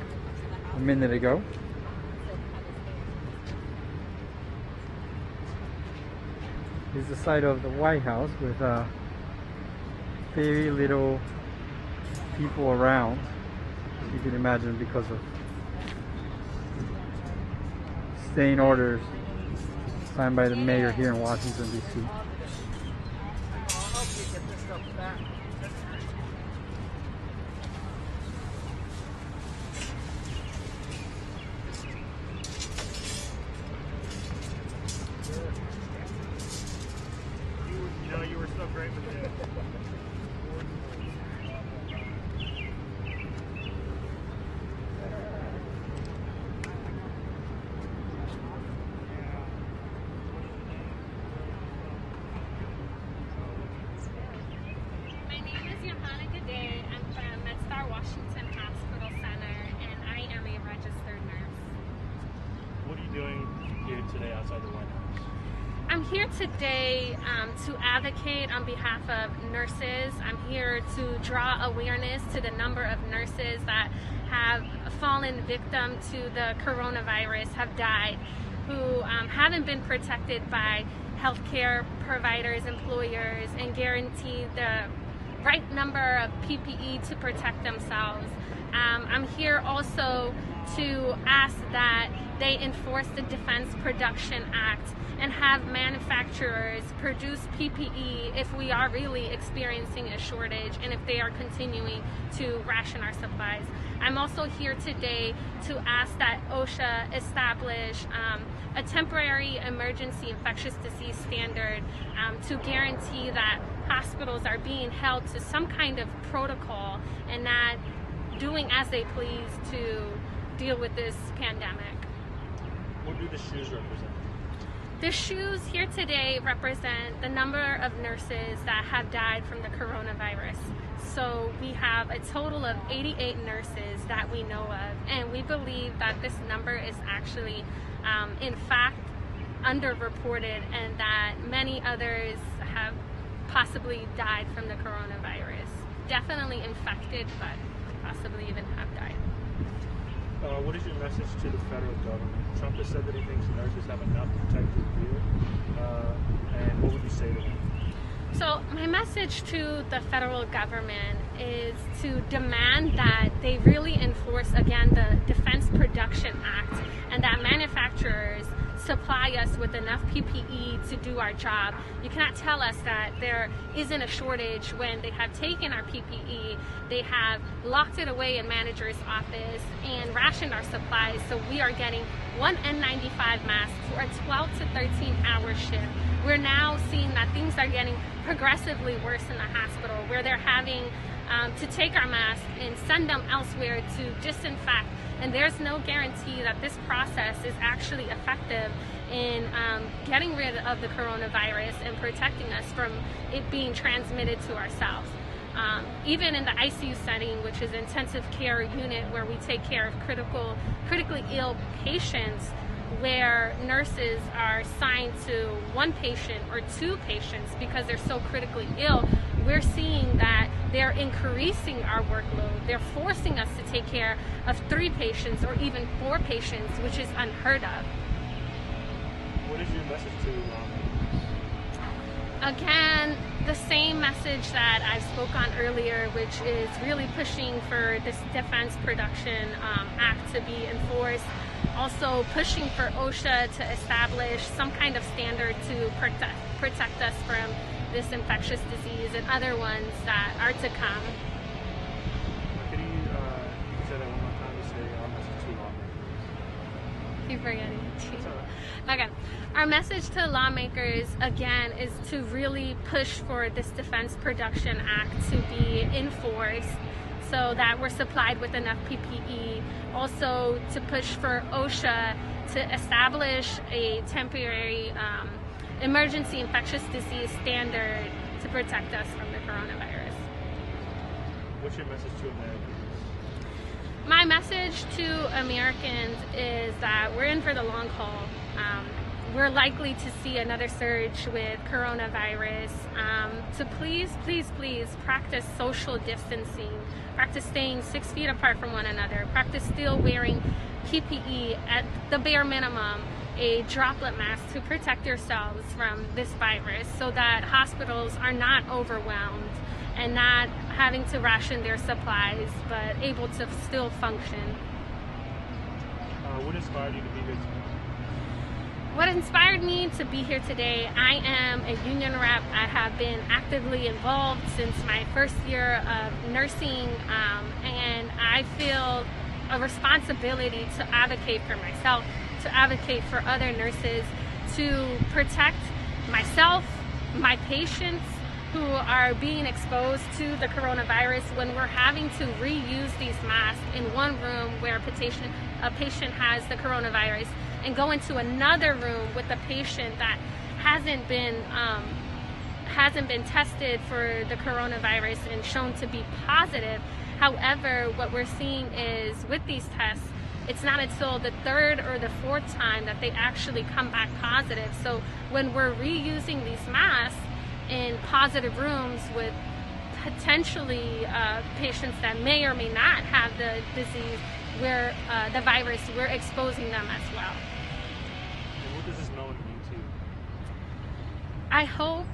a minute ago. This is the side of the White House with very little people around, as you can imagine, because of staying orders signed by the mayor here in Washington, D.C. You were so great with it. Washington Hospital Center, and I am a registered nurse. What are you doing here today outside the White House? I'm here today to advocate on behalf of nurses. I'm here to draw awareness to the number of nurses that have fallen victim to the coronavirus, have died, who haven't been protected by healthcare providers, employers, and guaranteed the right number of PPE to protect themselves. I'm here also to ask that they enforce the Defense Production Act and have manufacturers produce PPE if we are really experiencing a shortage and if they are continuing to ration our supplies. I'm also here today to ask that OSHA establish a temporary emergency infectious disease standard to guarantee that hospitals are being held to some kind of protocol and not doing as they please to deal with this pandemic. What do the shoes represent? The shoes here today represent the number of nurses that have died from the coronavirus. So we have a total of 88 nurses that we know of, and we believe that this number is actually, in fact, underreported, and that many others have possibly died from the coronavirus. Definitely infected, but possibly even have died. What is your message to the federal government? Trump has said that he thinks nurses have enough protective gear, and what would you say to them? So my message to the federal government is to demand that they really enforce, again, the Defense Production Act, and that manufacturers supply us with enough PPE to do our job. You cannot tell us that there isn't a shortage when they have taken our PPE, they have locked it away in manager's office and rationed our supplies, so we are getting one N95 mask for a 12 to 13 hour shift. We're now seeing that things are getting progressively worse in the hospital, where they're having to take our masks and send them elsewhere to disinfect, and there's no guarantee that this process is actually effective in getting rid of the coronavirus and protecting us from it being transmitted to ourselves. Even in the ICU setting, which is intensive care unit where we take care of critically ill patients, where nurses are assigned to one patient or two patients because they're so critically ill, we're seeing that they're increasing our workload. They're forcing us to take care of 3 patients or even 4 patients, which is unheard of. What is your message to Again, the same message that I spoke on earlier, which is really pushing for this Defense Production Act to be enforced. Also pushing for OSHA to establish some kind of standard to protect us from this infectious disease and other ones that are to come. Could you say that one more time to say how much is too long? Keep forgetting. Okay. Our message to lawmakers, again, is to really push for this Defense Production Act to be enforced so that we're supplied with enough PPE. Also, to push for OSHA to establish a temporary emergency infectious disease standard to protect us from the coronavirus. What's your message to Americans? My message to Americans is that we're in for the long haul. We're likely to see another surge with coronavirus. So please, please, please practice social distancing. Practice staying 6 feet apart from one another. Practice still wearing PPE at the bare minimum, a droplet mask to protect yourselves from this virus so that hospitals are not overwhelmed and not having to ration their supplies, but able to still function. What inspired you to be here today? What inspired me to be here today, I am a union rep. I have been actively involved since my first year of nursing, and I feel a responsibility to advocate for myself, to advocate for other nurses, to protect myself, my patients who are being exposed to the coronavirus when we're having to reuse these masks in one room where a patient has the coronavirus and go into another room with a patient that hasn't been tested for the coronavirus and shown to be positive. However, what we're seeing is with these tests, it's not until the third or the fourth time that they actually come back positive. So when we're reusing these masks in positive rooms with potentially patients that may or may not have the disease, the virus, we're exposing them as well. And what does this moment mean to you? I hope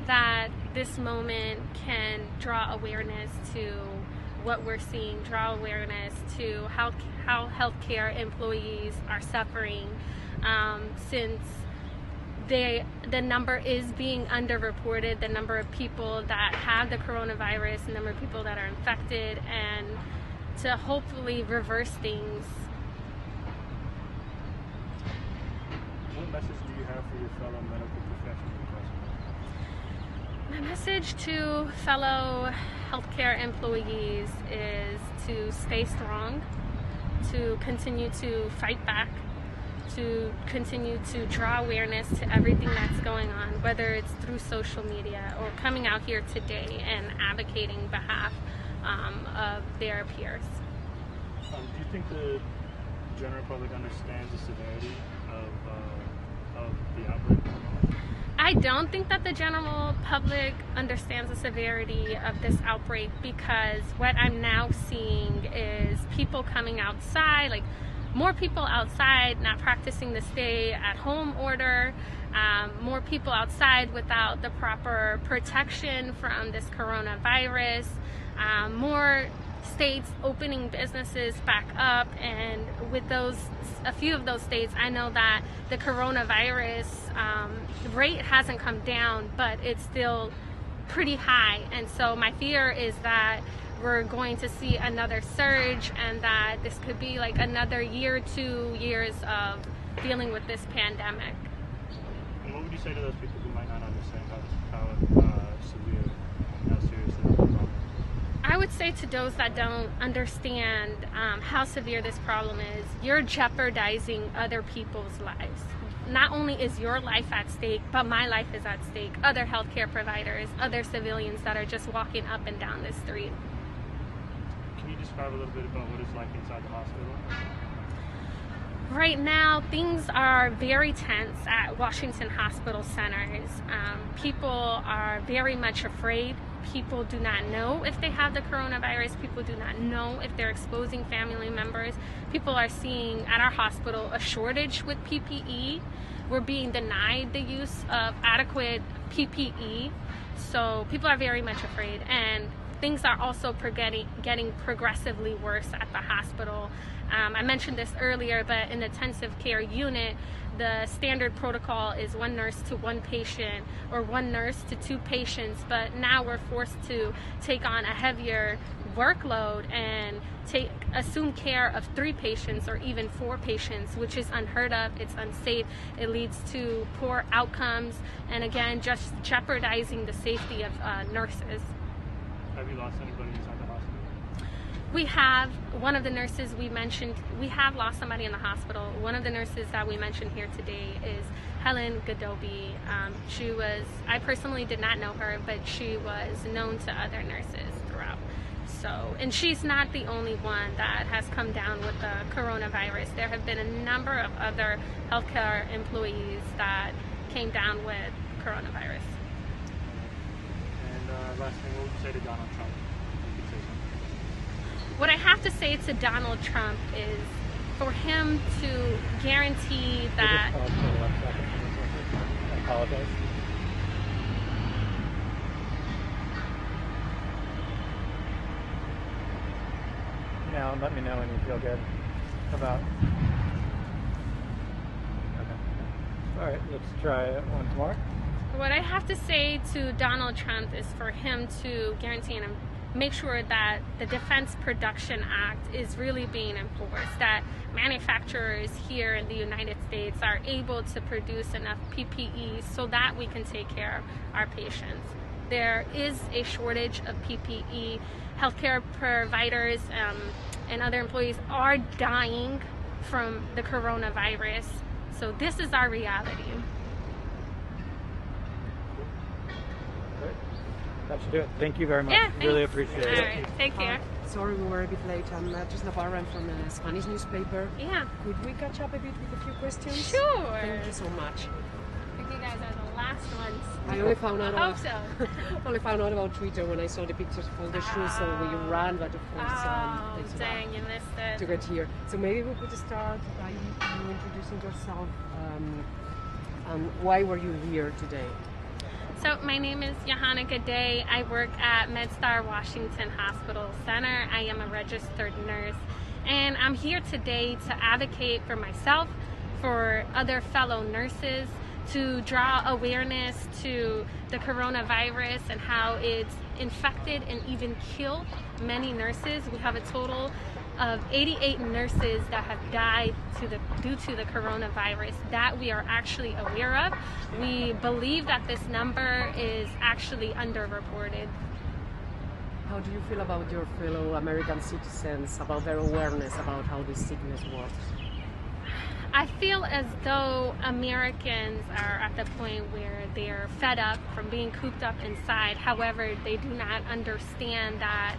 that this moment can draw awareness to what we're seeing, draw awareness to how healthcare employees are suffering, since the number is being underreported, the number of people that have the coronavirus, the number of people that are infected, and to hopefully reverse things. What message do you have for your fellow medical professionals? My message to fellow healthcare employees is to stay strong, to continue to fight back, to continue to draw awareness to everything that's going on, whether it's through social media or coming out here today and advocating behalf of their peers. Do you think the general public understands the severity of the outbreak? I don't think that the general public understands the severity of this outbreak, because what I'm now seeing is people coming outside, like more people outside not practicing the stay at home order, more people outside without the proper protection from this coronavirus, more states opening businesses back up, and with a few of those states, I know that the coronavirus rate hasn't come down, but it's still pretty high. And so my fear is that we're going to see another surge, and that this could be like another year, 2 years of dealing with this pandemic. And what would you say to those people who might not understand how severe, how serious the problem is? I would say to those that don't understand how severe this problem is, you're jeopardizing other people's lives. Not only is your life at stake, but my life is at stake. Other healthcare providers, other civilians that are just walking up and down the street. Can you describe a little bit about what it's like inside the hospital? Right now, things are very tense at Washington hospital centers. People are very much afraid. People do not know if they have the coronavirus. People do not know if they're exposing family members. People are seeing at our hospital a shortage with PPE. We're being denied the use of adequate PPE. So people are very much afraid. And things are also getting progressively worse at the hospital. I mentioned this earlier, but in the intensive care unit, the standard protocol is 1 nurse to 1 patient or 1 nurse to 2 patients, but now we're forced to take on a heavier workload and assume care of 3 patients or even 4 patients, which is unheard of. It's unsafe. It leads to poor outcomes and again just jeopardizing the safety of nurses. Have you lost anybody inside the hospital? We have one of the nurses we mentioned. We have lost somebody in the hospital. One of the nurses that we mentioned here today is Helen Godobi. I personally did not know her, but she was known to other nurses throughout. So, and she's not the only one that has come down with the coronavirus. There have been a number of other healthcare employees that came down with coronavirus. And last thing, what would you say to Donald Trump? You could say something. What I have to say to Donald Trump is for him to guarantee that... I apologize. Now let me know when you feel good about... Okay. All right, let's try it once more. What I have to say to Donald Trump is for him to guarantee and make sure that the Defense Production Act is really being enforced, that manufacturers here in the United States are able to produce enough PPE so that we can take care of our patients. There is a shortage of PPE. Healthcare providers and other employees are dying from the coronavirus. So this is our reality. That should do it. Thank you very much. Yeah, really appreciate it. All right, take care. Sorry we were a bit late. I'm just Navarra. I'm from a Spanish newspaper. Yeah. Could we catch up a bit with a few questions? Sure. Thank you so much. I think you guys are the last ones. I only found out. I hope so. Only found out about Twitter when I saw the pictures of all the shoes, so we ran, but of course, takes a dang, while you missed it. to get here. So maybe we could start by you introducing yourself. And why were you here today? So my name is Johanna Gade. I work at MedStar Washington Hospital Center. I am a registered nurse, and I'm here today to advocate for myself, for other fellow nurses, to draw awareness to the coronavirus and how it's infected and even killed many nurses. We have a total of 88 nurses that have died due to the coronavirus that we are actually aware of. We believe that this number is actually underreported. How do you feel about your fellow American citizens, about their awareness about how this sickness works? I feel as though Americans are at the point where they're fed up from being cooped up inside. However, they do not understand that,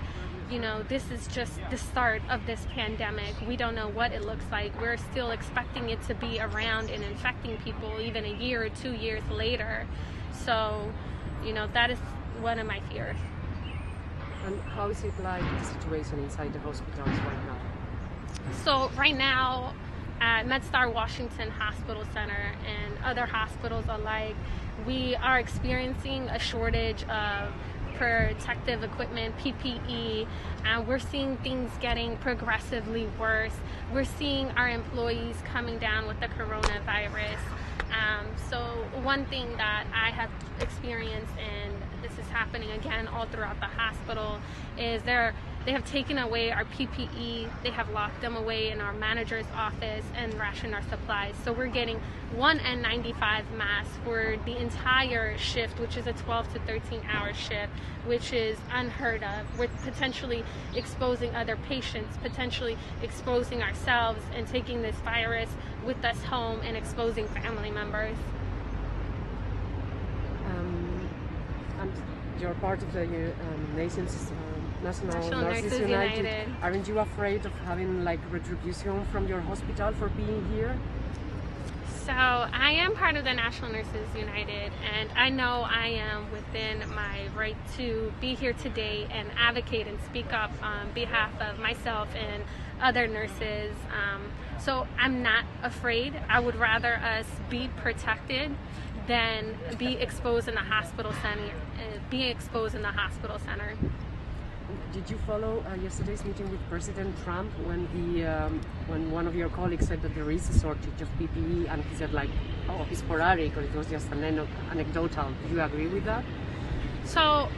you know, this is just the start of this pandemic. We don't know what it looks like. We're still expecting it to be around and infecting people even a year or 2 years later. So, you know, that is one of my fears. And how is it like, the situation inside the hospitals right now? So right now, at MedStar Washington Hospital Center and other hospitals alike, we are experiencing a shortage of protective equipment, PPE, and we're seeing things getting progressively worse. We're seeing our employees coming down with the coronavirus. So one thing that I have experienced, and this is happening again all throughout the hospital, is they have taken away our PPE, they have locked them away in our manager's office and rationed our supplies. So we're getting one N95 mask for the entire shift, which is a 12 to 13 hour shift, which is unheard of. We're potentially exposing other patients, potentially exposing ourselves and taking this virus with us home and exposing family members. And you're part of the National Nurses United. Aren't you afraid of having like retribution from your hospital for being here? So I am part of the National Nurses United, and I know I am within my right to be here today and advocate and speak up on behalf of myself and other nurses. So I'm not afraid. I would rather us be protected than be exposed in the hospital center. did you follow yesterday's meeting with President Trump when when one of your colleagues said that there is a shortage of PPE, and he said like, oh, it's sporadic, or it was just anecdotal? Do you agree with that? So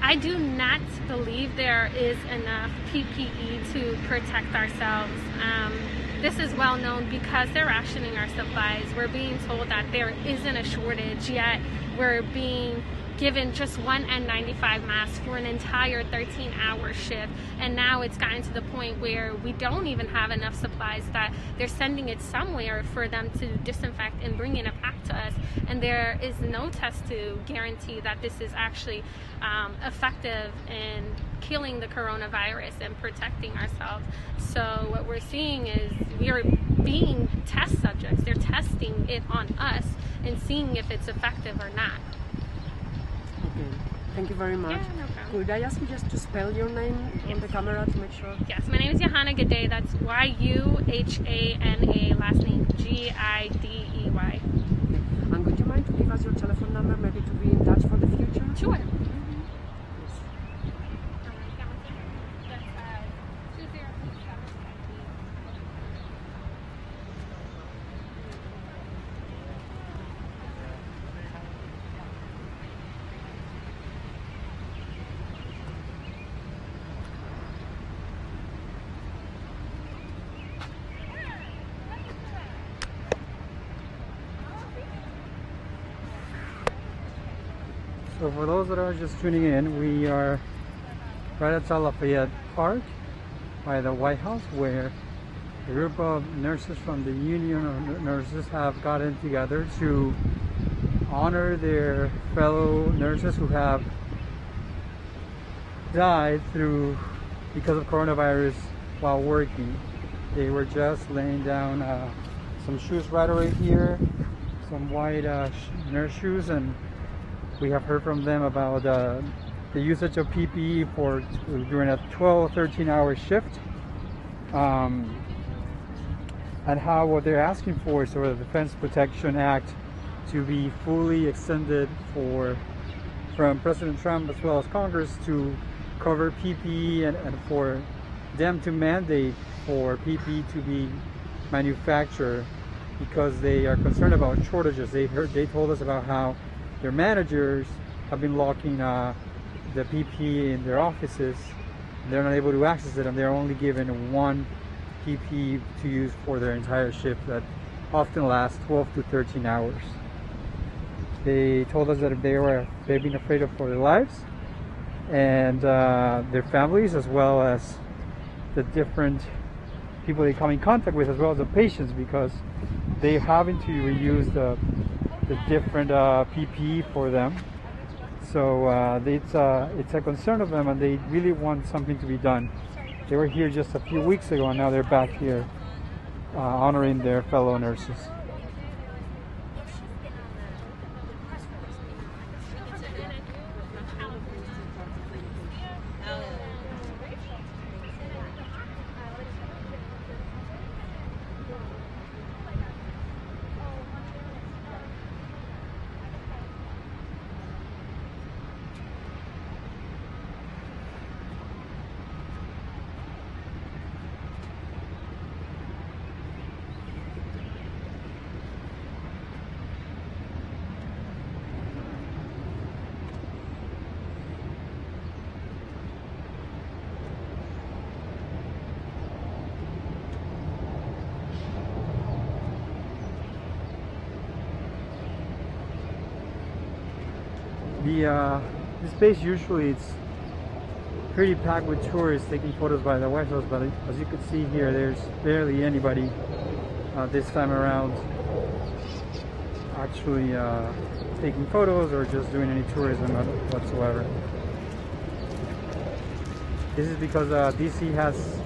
I do not believe there is enough PPE to protect ourselves. This is well known because they're rationing our supplies. We're being told that there isn't a shortage, yet we're being given just one N95 mask for an entire 13-hour shift, and now it's gotten to the point where we don't even have enough supplies that they're sending it somewhere for them to disinfect and bringing it back to us, and there is no test to guarantee that this is actually effective in killing the coronavirus and protecting ourselves. So what we're seeing is we're being test subjects. They're testing it on us and seeing if it's effective or not. Okay, thank you very much. Yeah, no problem. Could I ask you just to spell your name on the camera to make sure? Yes, my name is Johanna Gidey. That's Y-U-H-A-N-A, last name G-I-D-E-Y. Okay. And could you mind to give us your telephone number, maybe to be in touch for the future? Sure. So for those that are just tuning in, we are right outside Lafayette Park by the White House, where a group of nurses from the Union of Nurses have gotten together to honor their fellow nurses who have died because of coronavirus while working. They were just laying down some shoes right over here, some white nurse shoes, and we have heard from them about the usage of PPE during a 13-hour shift, and how what they're asking for is the Defense Protection Act to be fully extended from President Trump as well as Congress to cover PPE, and for them to mandate for PPE to be manufactured, because they are concerned about shortages. They told us about how their managers have been locking the PPE in their offices. They're not able to access it, and they're only given one PPE to use for their entire shift that often lasts 12 to 13 hours. They told us that they've been afraid for their lives and their families, as well as the different people they come in contact with, as well as the patients, because they're having to reuse the different PPE for them. So it's a concern of them, and they really want something to be done. They were here just a few weeks ago, and now they're back here honoring their fellow nurses. This space usually it's pretty packed with tourists taking photos by the White House, but as you can see here, there's barely anybody this time around actually taking photos or just doing any tourism whatsoever. This is because DC has,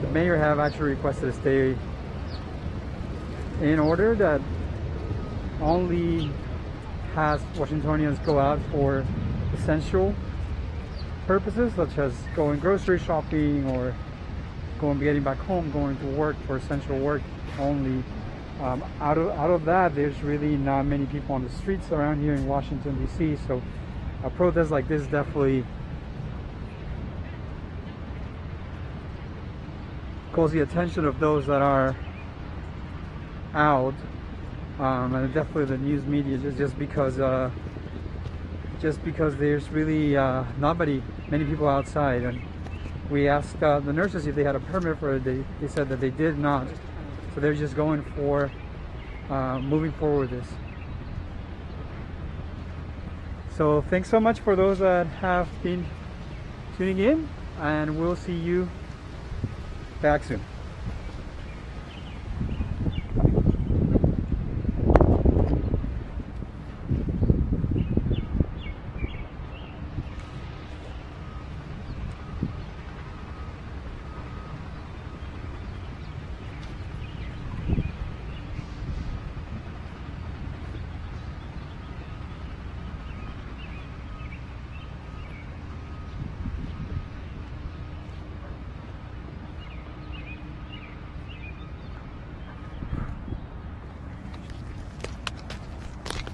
the mayor have actually requested a stay in order that only has Washingtonians go out for essential purposes, such as going grocery shopping or getting back home, going to work for essential work only. Out of that, there's really not many people on the streets around here in Washington, D.C., so a protest like this definitely calls the attention of those that are out, and definitely the news media, just because there's really not many people outside. And we asked the nurses if they had a permit for it. They said that they did not, so they're just going for moving forward with this. So thanks so much for those that have been tuning in, and we'll see you back soon.